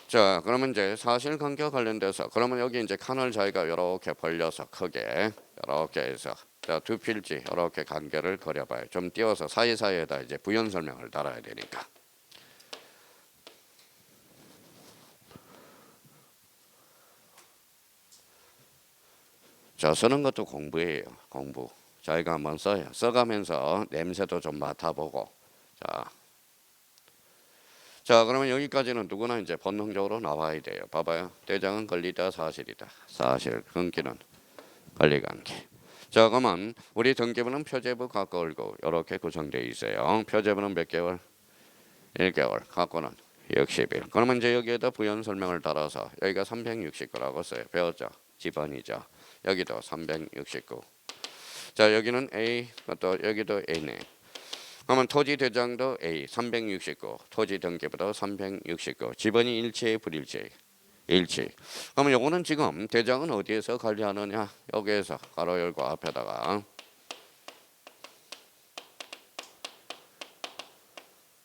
자, 그러면 이제 사실관계와 관련돼서 그러면 여기 이제 칸을 저희가 이렇게 벌려서 크게 이렇게 해서 자, 두 필지 이렇게 관계를 그려봐요. 좀 띄워서 사이사이에다 이제 부연 설명을 달아야 되니까. 자, 쓰는 것도 공부예요. 공부. 저희가 한번 써요. 써가면서 냄새도 좀 맡아보고. 자, 그러면 여기까지는 누구나 이제 본능적으로 나와야 돼요. 봐봐요. 대장은 권리다 사실이다. 사실. 등기는 권리관계. 자, 그러면 우리 등기부는 표제부 갖고 얼고 이렇게 구성되어 있어요. 표제부는 몇 개월? 1개월. 갖고는 60일. 그러면 이제 여기에다 부연 설명을 따라서 여기가 369라고 써요. 배웠죠? 지번이죠. 여기도 369. 자, 여기는 A, 또 여기도 A네. 그러면 토지 대장도 A 369, 토지 등기부도 369. 지번이 일치해 불일치? 일치. 그러면 요거는 지금 대장은 어디에서 관리하느냐? 여기에서 가로 열고 앞에다가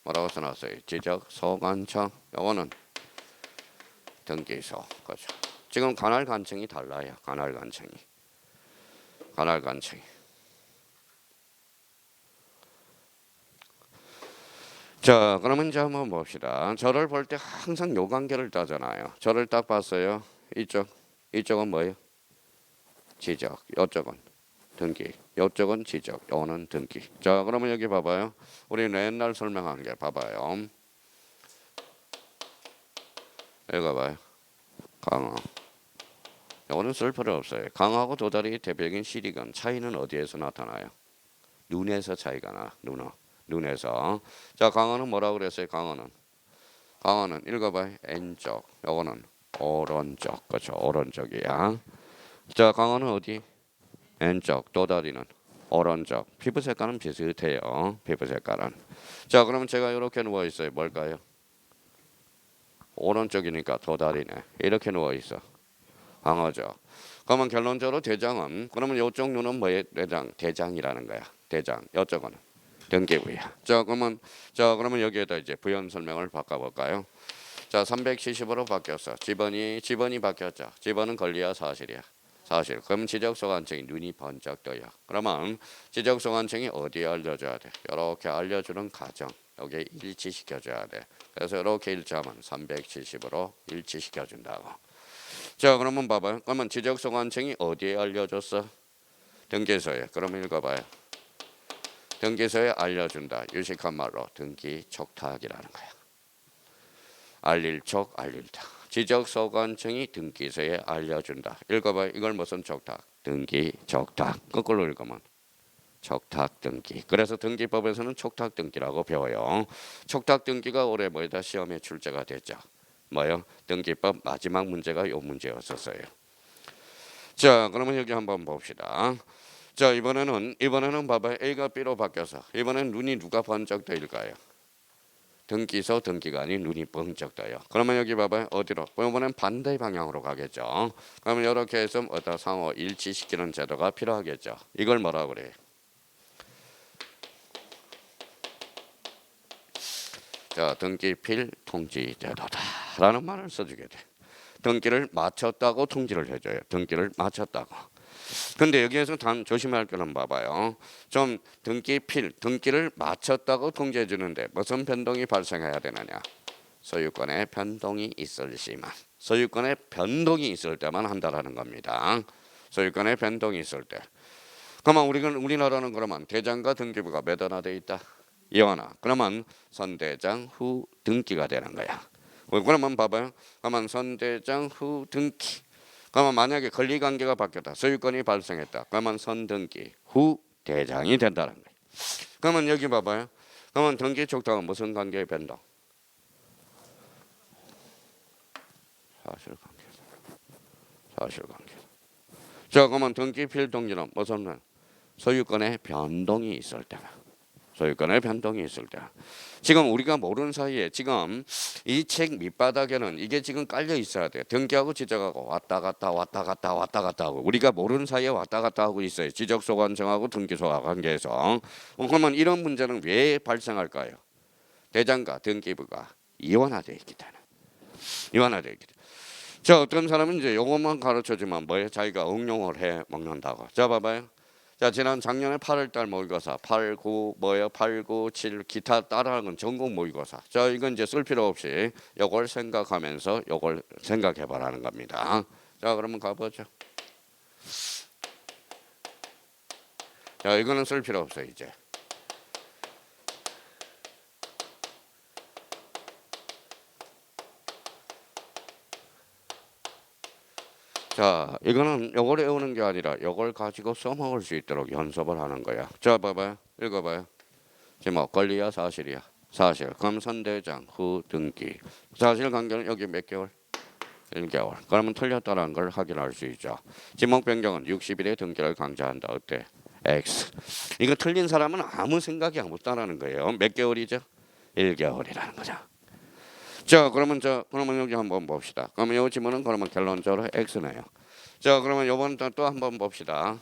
뭐라고 써놨어요? 지적 소관청. 요거는 등기소. 그렇죠. 지금 관할 관청이 달라요. 관할 관청이. 자, 그러면 이제 한번 봅시다. 저를 볼 때 항상 요 관계를 따잖아요. 저를 딱 봤어요. 이쪽은 뭐예요? 지적. 이쪽은 등기. 이쪽은 지적. 요는 등기. 자, 그러면 여기 봐봐요. 우리 옛날 설명한 게 봐봐요. 읽어봐요. 강어. 요거는 쓸 필요 없어요. 강하고 도다리 대표적인 시리건 차이는 어디에서 나타나요? 눈에서 차이가 나. 눈에서. 자, 강어는 뭐라고 그랬어요? 강어는 읽어봐요. 왼쪽. 요거는 오른쪽. 그렇죠. 오른쪽이야. 자, 강어는 어디? 왼쪽. 도다리는 오른쪽. 피부 색깔은 비슷해요. 피부 색깔은. 자, 그러면 제가 이렇게 누워 있어요. 뭘까요? 오른쪽이니까 도다리네. 이렇게 누워 있어. 강어죠. 그러면 결론적으로 대장은 그러면 이쪽 눈은 뭐예요? 대장이라는 거야. 대장. 이쪽은 등기부야. 자, 그러면 여기에다 이제 부연 설명을 바꿔볼까요? 자, 370으로 바뀌었어. 지번이 바뀌었죠. 지번은 권리야 사실이야. 사실. 그럼 지적소관청이 눈이 번쩍 떠요. 그러면 지적소관청이 어디에 알려줘야 돼? 이렇게 알려주는 과정. 여기에 일치시켜줘야 돼. 그래서 이렇게 일치하면 370으로 일치시켜준다고. 자, 그러면 봐봐요. 그러면 지적소관청이 어디에 알려줬어? 등기소에. 그럼 읽어봐요. 등기소에 알려준다. 유식한 말로 등기 촉탁이라는 거야. 알릴 촉, 알릴다. 지적소관청이 등기소에 알려준다. 읽어봐요. 이걸 무슨 촉탁? 등기 촉탁. 거꾸로 읽으면 촉탁 등기. 그래서 등기법에서는 촉탁 등기라고 배워요. 촉탁 등기가 올해 시험에 출제가 됐죠. 뭐요? 등기법 마지막 문제가 요 문제였었어요. 자, 그러면 여기 한번 봅시다. 자, 이번에는 봐봐요. A가 B로 바뀌어서 이번엔 눈이 누가 번쩍 뜨일까요? 등기서 등기가 아닌 눈이 번쩍 떠요. 그러면 여기 봐봐요. 어디로? 이번엔 반대 방향으로 가겠죠. 그러면 이렇게 해서 어떤 상호 일치시키는 제도가 필요하겠죠. 이걸 뭐라 그래요? 자, 등기필 통지 제도다라는 말을 써주게 돼. 등기를 마쳤다고 통지를 해줘요. 등기를 마쳤다고. 근데 여기에서 단 조심할 거는 봐봐요. 좀 등기를 마쳤다고 통지해 주는데 무슨 변동이 발생해야 되느냐? 소유권의 변동이 있을 시만. 소유권의 변동이 있을 때만 한다라는 겁니다. 소유권의 변동이 있을 때. 그러면 우리나라는 그러면 대장과 등기부가 몇 하나 돼 있다? 이하나. 그러면 선대장 후 등기가 되는 거야. 그러면 봐봐요. 그러면 선대장 후 등기. 그러면 만약에 권리관계가 바뀌었다. 소유권이 발생했다. 그러면 선등기 후 대장이 된다는 거예요. 그러면 여기 봐봐요. 그러면 등기 촉탁은 무슨 관계의 변동? 사실관계. 사실관계. 자, 그러면 등기 필통지는 무슨 소유권의 변동이 있을 때다. 소유권의 변동이 있을 때. 지금 우리가 모르는 사이에 지금 이 책 밑바닥에는 이게 지금 깔려 있어야 돼요. 등기하고 지적하고 왔다 갔다 하고 우리가 모르는 사이에 왔다 갔다 하고 있어요. 지적소관청하고 등기소관 관계에서. 그러면 이런 문제는 왜 발생할까요? 대장과 등기부가 이원화되어 있기 때문에. 이원화되어 있기 때문에. 자, 어떤 사람은 이제 요것만 가르쳐주면 뭐예요? 자기가 응용을 해 먹는다고. 자, 봐봐요. 자, 지난 작년에 8월달 모의고사 8, 9 뭐예요? 8, 9, 7 기타 따라하는 전공 모의고사. 자, 이건 이제 쓸 필요 없이 요걸 생각하면서 요걸 생각해 보라는 겁니다. 자, 그러면 가보죠. 자, 이거는 쓸 필요 없어요 이제. 자, 이거는 요걸 외우는 게 아니라 요걸 가지고 써먹을 수 있도록 연습을 하는 거야. 자, 봐봐요. 읽어봐요. 지금 뭐 권리야 사실이야? 사실. 그럼 선대장 후 등기. 사실관계는 여기 몇 개월? 1개월. 그러면 틀렸다는 걸 확인할 수 있죠. 지목 변경은 60일에 등기를 강제한다. 어때? X. 이거 틀린 사람은 아무 생각이 없다라는 거예요. 몇 개월이죠? 1개월이라는 거죠. 자, 그러면 여기 한번 봅시다. 그러면 이 지문은 그러면 결론적으로 X네요. 자, 그러면 요번 또 한번 봅시다.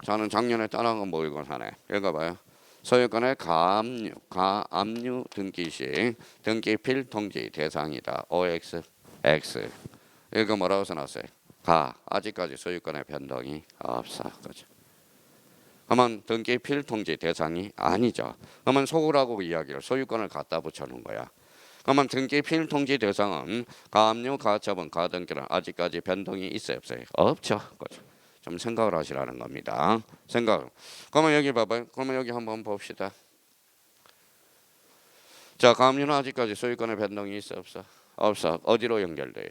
저는 작년에 따라간 모의고사네. 읽어봐요. 소유권의 가압류 등기 시 등기필 통지 대상이다. OX X. 이거 뭐라고 써놨어요? 아직까지 소유권의 변동이 없어. 그죠? 그러면 등기필 통지 대상이 아니죠. 그러면 속으라고 이야기를 소유권을 갖다 붙여놓은 거야. 그러면 등기필 통지 대상은 가압류, 가처분, 가등기는 아직까지 변동이 있어요, 없어요? 없죠. 그죠? 좀 생각을 하시라는 겁니다. 생각. 그러면 여기 봐봐요. 그러면 여기 한번 봅시다. 자, 가압류는 아직까지 소유권의 변동이 있어 없어? 없어. 어디로 연결돼요?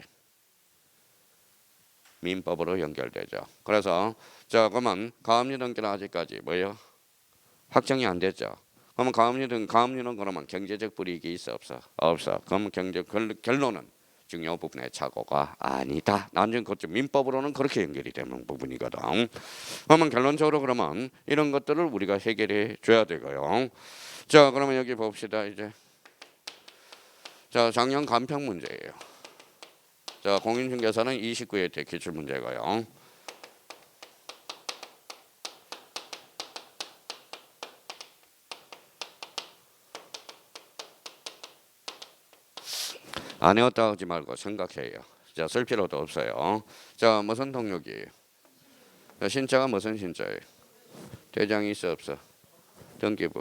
민법으로 연결되죠. 그래서 자, 그러면 가압류 등기는 아직까지 뭐예요? 확정이 안 됐죠. 그러면 가압류는 그러면 경제적 불이익이 있어 없어? 없어. 그러면 결론은 중요 부분의 착오가 아니다. 나중에 그쪽 민법으로는 그렇게 연결이 되는 부분이거든. 그러면 결론적으로 그러면 이런 것들을 우리가 해결해 줘야 되고요. 자, 그러면 여기 봅시다 이제. 자, 작년 간평 문제예요. 자, 공인중개사는 29회 때 기출 문제고요. 안 외웠다 하지 말고 생각해요. 자, 쓸 필요도 없어요. 자, 무슨 동력이에요? 신자가 무슨 신자예요? 대장이 있어 없어? 등기부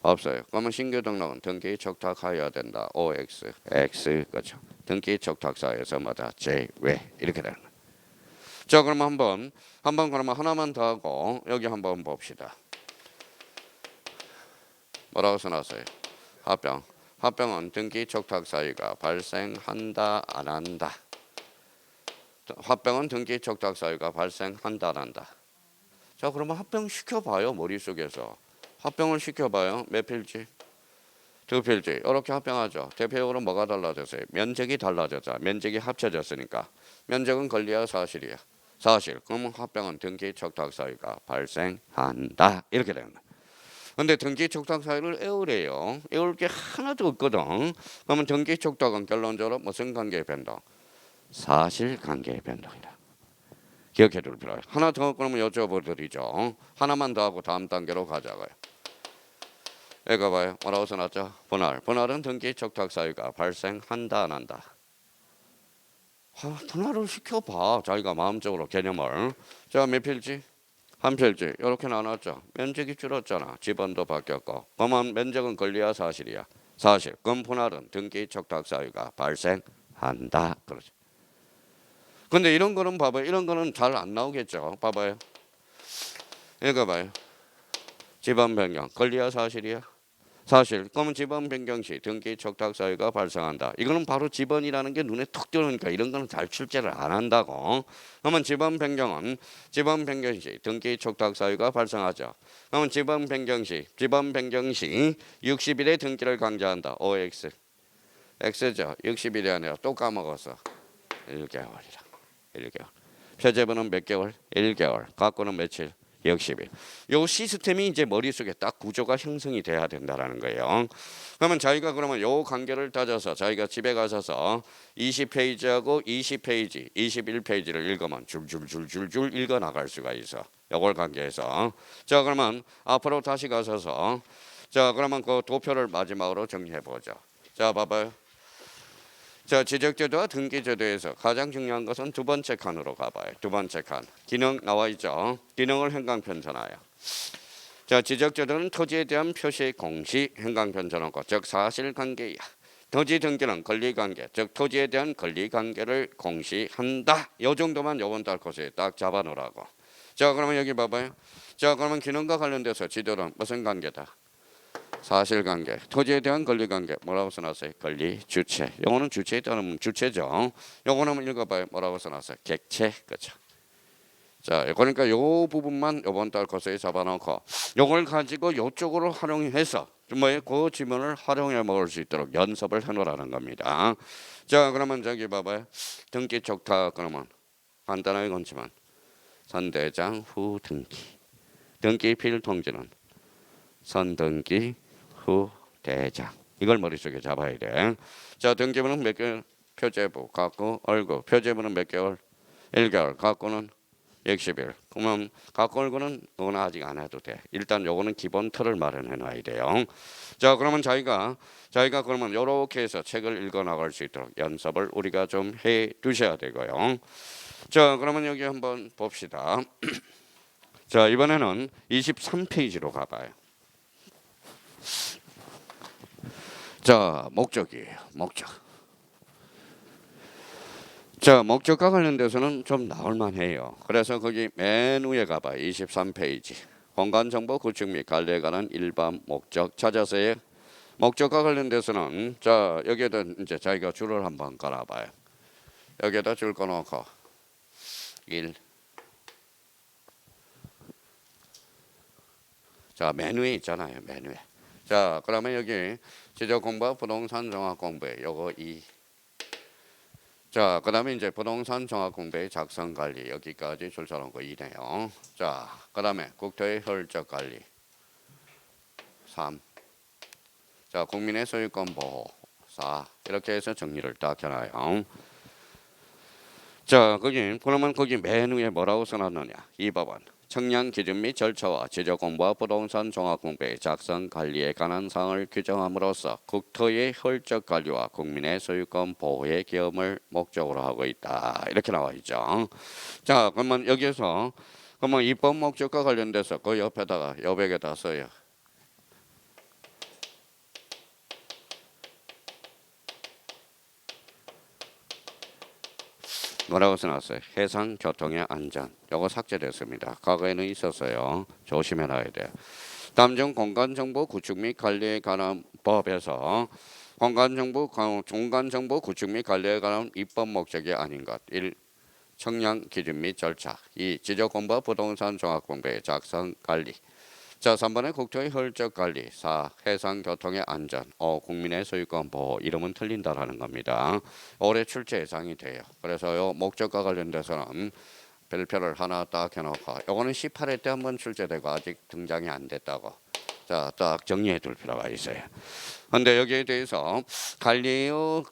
없어요. 그러면 신규 등록은 등기 촉탁하여야 된다. OX X 그렇죠. 등기 촉탁사에서 마다 제외 이렇게 되는 거예요. 자, 그러면 한번 그러면 하나만 더 하고 여기 한번 봅시다. 뭐라고 써놨어요? 합병. 합병은 등기 촉탁 사유가 발생한다 안 한다. 합병은 등기 촉탁 사유가 발생한다 안 한다. 자 그러면 합병 시켜봐요. 머릿속에서 합병을 시켜봐요. 몇 필지? 두 필지. 이렇게 합병하죠. 대표적으로 뭐가 달라졌어요? 면적이 달라졌죠. 면적이 합쳐졌으니까. 면적은 권리야 사실이야? 사실. 그러면 합병은 등기 촉탁 사유가 발생한다. 이렇게 되는 거예요. 근데 등기 촉탁 사유를 애우래요. 애울 게 하나도 없거든. 그러면 등기 촉탁은 결론적으로 무슨 관계의 변동? 사실관계의 변동이다. 기억해 둘 필요해요. 하나 더 그러면 여쭤보드리죠. 하나만 더 하고 다음 단계로 가자고요. 이거 봐요. 뭐라고 써놨죠? 분할. 분할은 등기 촉탁 사유가 발생한다 안 한다. 분할을 시켜봐. 자기가 마음적으로 개념을. 자, 몇 필지? 한 필지. 이렇게 나눴죠. 면적이 줄었잖아. 지번도 바뀌었고. 그러면 면적은 권리야 사실이야? 사실. 그럼 분할은 등기 촉탁 사유가 발생한다. 그러죠. 근데 이런 거는 봐봐요. 이런 거는 잘 안 나오겠죠. 봐봐요. 이거 봐요. 지번 변경. 권리야 사실이야? 사실. 그러면 지번 변경 시 등기 촉탁 사유가 발생한다. 이거는 바로 지번이라는 게 눈에 톡 들어오니까 이런 거는 잘 출제를 안 한다고. 그러면 지번 변경은 지번 변경 시 등기 촉탁 사유가 발생하죠. 그러면 지번 변경 시 60일의 등기를 강제한다. OX. X죠. 60일이 아니라 또 까먹었어. 1개월이라. 1개월. 표제분은 몇 개월? 1개월. 갖고는 며칠? 60일. 요 시스템이 이제 머릿속에 딱 구조가 형성이 돼야 된다라는 거예요. 그러면 자기가 그러면 요 관계를 따져서 자기가 집에 가셔서 20페이지하고 20페이지, 21페이지를 읽으면 줄줄줄줄줄 읽어 나갈 수가 있어. 요걸 관계해서. 자, 그러면 앞으로 다시 가셔서 자, 그러면 그 도표를 마지막으로 정리해 보죠. 자, 봐봐요. 자, 지적제도와 등기제도에서 가장 중요한 것은 두 번째 칸으로 가봐요. 두 번째 칸. 기능 나와 있죠. 기능을 행강편전하여. 자, 지적제도는 토지에 대한 표시 공시 행강편전하고 즉 사실관계야. 토지 등기는 권리관계, 즉 토지에 대한 권리관계를 공시한다. 요 정도만 요번 달 코스에 딱 잡아놓으라고. 자, 그러면 여기 봐봐요. 자, 그러면 기능과 관련돼서 지도는 무슨 관계다? 사실관계, 토지에 대한 권리관계 뭐라고 써놨어요? 권리, 주체. 요거는 주체에 따르면 주체죠. 요거는 한번 읽어봐요. 뭐라고 써놨어요? 객체, 그렇죠. 자, 그러니까 요 부분만 요번 달 코스에 잡아놓고 요걸 가지고 요쪽으로 활용해서 뭐예요? 그 지문을 활용해 먹을 수 있도록 연습을 해놓으라는 겁니다. 자, 그러면 저기 봐봐요. 등기 촉탁 그러면 간단하게 건지만 선대장 후 등기, 등기 필통지는 선등기 후 대장. 이걸 머릿속에 잡아야 돼. 자, 등기부는 몇 개월? 표제부 갖고 얼구. 표제부는 몇 개월? 1개월. 갖고는 60일. 그러면 갖고 얼구는 너는 아직 안 해도 돼. 일단 요거는 기본 틀을 마련해 놔야 돼요. 자, 그러면 자기가 그러면 요렇게 해서 책을 읽어 나갈 수 있도록 연습을 우리가 좀 해 두셔야 되고요. 자, 그러면 여기 한번 봅시다. 자, 이번에는 23페이지로 가봐요. 자, 목적이에요. 목적. 자, 목적과 관련돼서는 좀 나올만해요. 그래서 거기 맨 위에 가봐. 23페이지. 공간정보 구축 및 관리에 관한 일반 목적 찾아서요. 목적과 관련돼서는 자, 여기에다 이제 자기가 줄을 한번 깔아봐요. 여기에다 줄 꺼놓고 1. 자, 맨 위에 있잖아요. 맨 위에. 자, 그러면 여기 지적공부와 부동산 종합공부에 요거 2. 자, 그 다음에 이제 부동산 종합공부의 작성관리 여기까지 줄 서놓은 거 2네요. 자, 그 다음에 국토의 혈적관리 3. 자, 국민의 소유권 보호 4. 이렇게 해서 정리를 딱 해놔요. 자, 그러면 거기 맨 위에 뭐라고 써놨느냐? 2번은 청량 기준 및 절차와 지적공부와 부동산 종합공부의 작성 관리에 관한 사항을 규정함으로써 국토의 혈적 관리와 국민의 소유권 보호의 계엄을 목적으로 하고 있다. 이렇게 나와 있죠. 자, 그러면 여기에서 그러면 입법 목적과 관련돼서 그 옆에다가 여백에다 써요. 뭐라고 써놨어요? 해상 교통의 안전. 요거 삭제됐습니다. 과거에는 있었어요. 조심해놔야 돼요. 다음 중 공간정보 구축 및 관리에 관한 법에서 공간정보 구축 및 관리에 관한 입법 목적이 아닌 것. 1. 청량 기준 및 절차. 2. 지적공부와 부동산 종합공부의 작성 관리. 자, 3번에 국토의 혈적 관리. 4. 해상 교통의 안전. 5. 국민의 소유권 보호. 이름은 틀린다라는 겁니다. 올해 출제 예상이 돼요. 그래서 요 목적과 관련돼서는 별표를 하나 딱 해놓고, 요거는 18회 때 한번 출제되고 아직 등장이 안 됐다고. 자, 딱 정리해 둘 필요가 있어요. 근데 여기에 대해서 관리예요,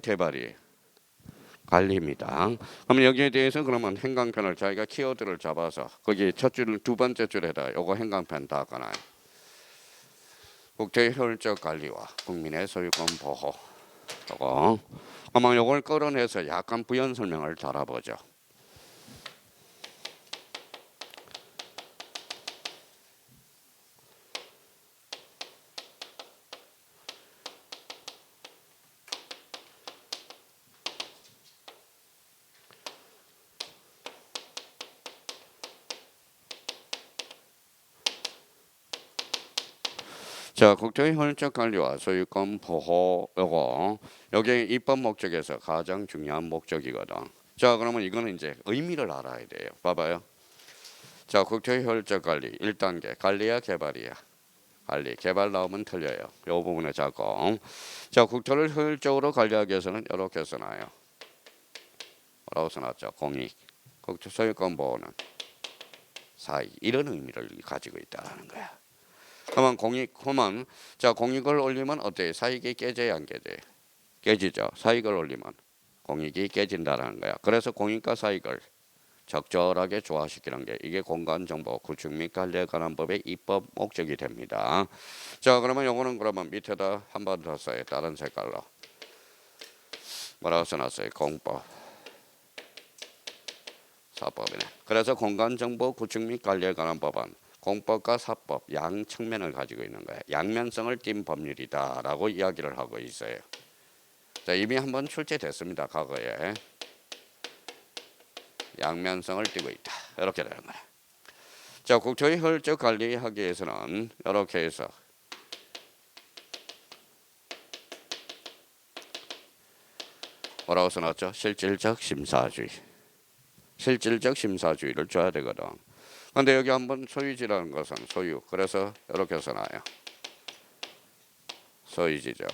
개발이에요? 관리입니다. 그럼 여기에 대해서 그러면 행강편을 자기가 키워드를 잡아서 거기 첫 줄, 두 번째 줄에다 요거 행강편 다 꺼놔요. 국토의 효율적 관리와 국민의 소유권 보호. 요거. 아마 요걸 끌어내서 약간 부연 설명을 달아보죠. 자, 국토의 효율적 관리와 소유권 보호 요거 여기 입법 목적에서 가장 중요한 목적이거든. 자, 그러면 이거는 이제 의미를 알아야 돼요. 봐봐요. 자, 국토의 효율적 관리 1단계 관리야 개발이야. 관리 개발 나오면 틀려요. 요 부분에 자꾸. 자, 국토를 효율적으로 관리하기 위해서는 이렇게 써놔요. 뭐라고 써놨죠? 공익. 국토 소유권 보호는 사익. 이런 의미를 가지고 있다는 거야. 그러면 공익하면 자, 공익을 올리면 어때? 사익이 깨져야 안 깨져요? 깨지죠. 사익을 올리면 공익이 깨진다는 거야. 그래서 공익과 사익을 적절하게 조화시키는 게 이게 공간정보 구축 및 관리에 관한 법의 입법 목적이 됩니다. 자, 그러면 요거는 그러면 밑에다 한 번 더 써요. 다른 색깔로. 뭐라고 써놨어요? 공법. 사법이네. 그래서 공간정보 구축 및 관리에 관한 법은 공법과 사법 양 측면을 가지고 있는 거예요. 양면성을 띈 법률이다라고 이야기를 하고 있어요. 자, 이미 한번 출제됐습니다. 과거에. 양면성을 띠고 있다. 이렇게 되는 거예요. 자, 국토의 효율적 관리하기 위해서는 이렇게 해서 뭐라고 써놨죠? 실질적 심사주의. 실질적 심사주의를 줘야 되거든. 근데 여기 한번 소유지라는 것은 소유. 그래서 이렇게 써놔요. 소유지적.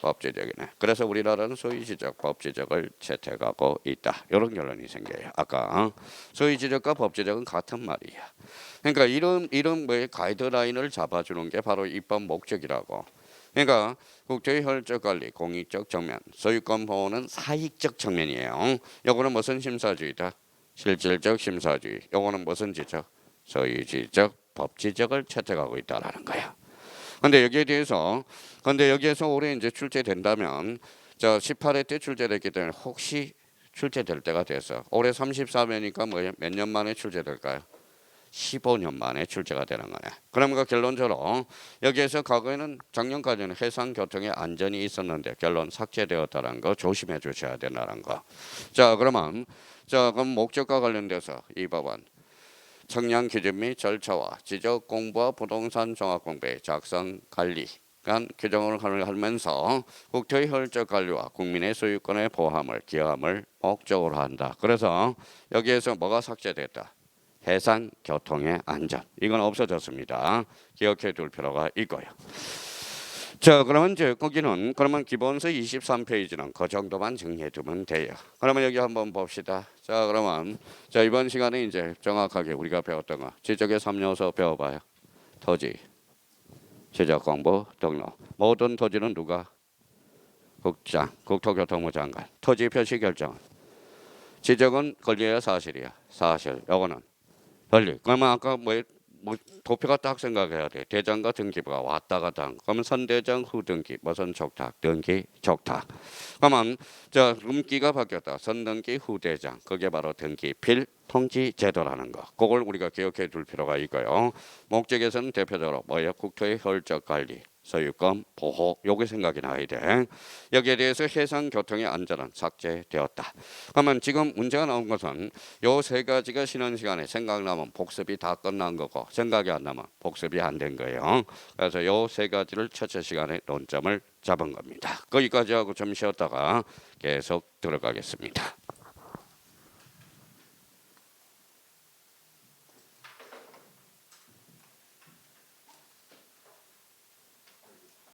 법제적이네. 그래서 우리나라는 소유지적, 법제적을 채택하고 있다. 이런 결론이 생겨요. 아까 소유지적과 법제적은 같은 말이야. 그러니까 이런 뭐의 가이드라인을 잡아주는 게 바로 입법 목적이라고. 그러니까 국토의 효율적 관리, 공익적 측면, 소유권 보호는 사익적 측면이에요. 요거는 무슨 심사주의다? 실질적 심사주의. 요거는 무슨 지적? 소유지적, 법지적을 채택하고 있다라는 거야. 근데 여기에서 올해 이제 출제된다면 저 18회 때 출제됐기 때문에 혹시 출제될 때가 돼서 올해 34회니까 뭐예요? 몇 년 만에 출제될까요? 15년 만에 출제가 되는 거네. 그러면 결론적으로 여기에서 과거에는 작년까지는 해상 교통의 안전이 있었는데 결론 삭제되었다는 거 조심해 주셔야 된다는 거. 자, 그러면 그럼 목적과 관련돼서 이 법안 청량 기준 및 절차와 지적 공부와 부동산 종합 공부의 작성 관리 간 규정을 하면서 국토의 효율적 관리와 국민의 소유권의 보호함을 기여함을 목적으로 한다. 그래서 여기에서 뭐가 삭제됐다? 해상 교통의 안전. 이건 없어졌습니다. 기억해 둘 필요가 있고요. 자, 그러면 이제 거기는 그러면 기본서 23페이지는 그 정도만 정리해 두면 돼요. 그러면 여기 한번 봅시다. 자, 그러면 자, 이번 시간에 이제 정확하게 우리가 배웠던 거 지적의 3요소 배워봐요. 토지, 지적 공부, 등록. 모든 토지는 누가? 국장, 국토교통부 장관. 토지 표시 결정. 지적은 권리야 사실이야. 사실. 요거는 권리. 그러면 아까 뭐 도표가 딱 생각해야 돼. 대장과 등기부가 왔다 갔다 한. 그러면 선대장 후등기 무슨 족탁 등기 족탁. 그러면 자 음기가 바뀌었다. 선등기 후대장. 그게 바로 등기필 통지 제도라는 거. 그걸 우리가 기억해 둘 필요가 있고요. 목적에서는 대표적으로 뭐예요? 국토의 효율적 관리. 소유권 보호 요게 생각이 나야 돼. 여기에 대해서 해상 교통의 안전은 삭제되었다. 그러면 지금 문제가 나온 것은 요 세 가지가 쉬는 시간에 생각나면 복습이 다 끝난 거고 생각이 안 나면 복습이 안 된 거예요. 그래서 요 세 가지를 첫째 시간에 논점을 잡은 겁니다. 거기까지 하고 좀 쉬었다가 계속 들어가겠습니다.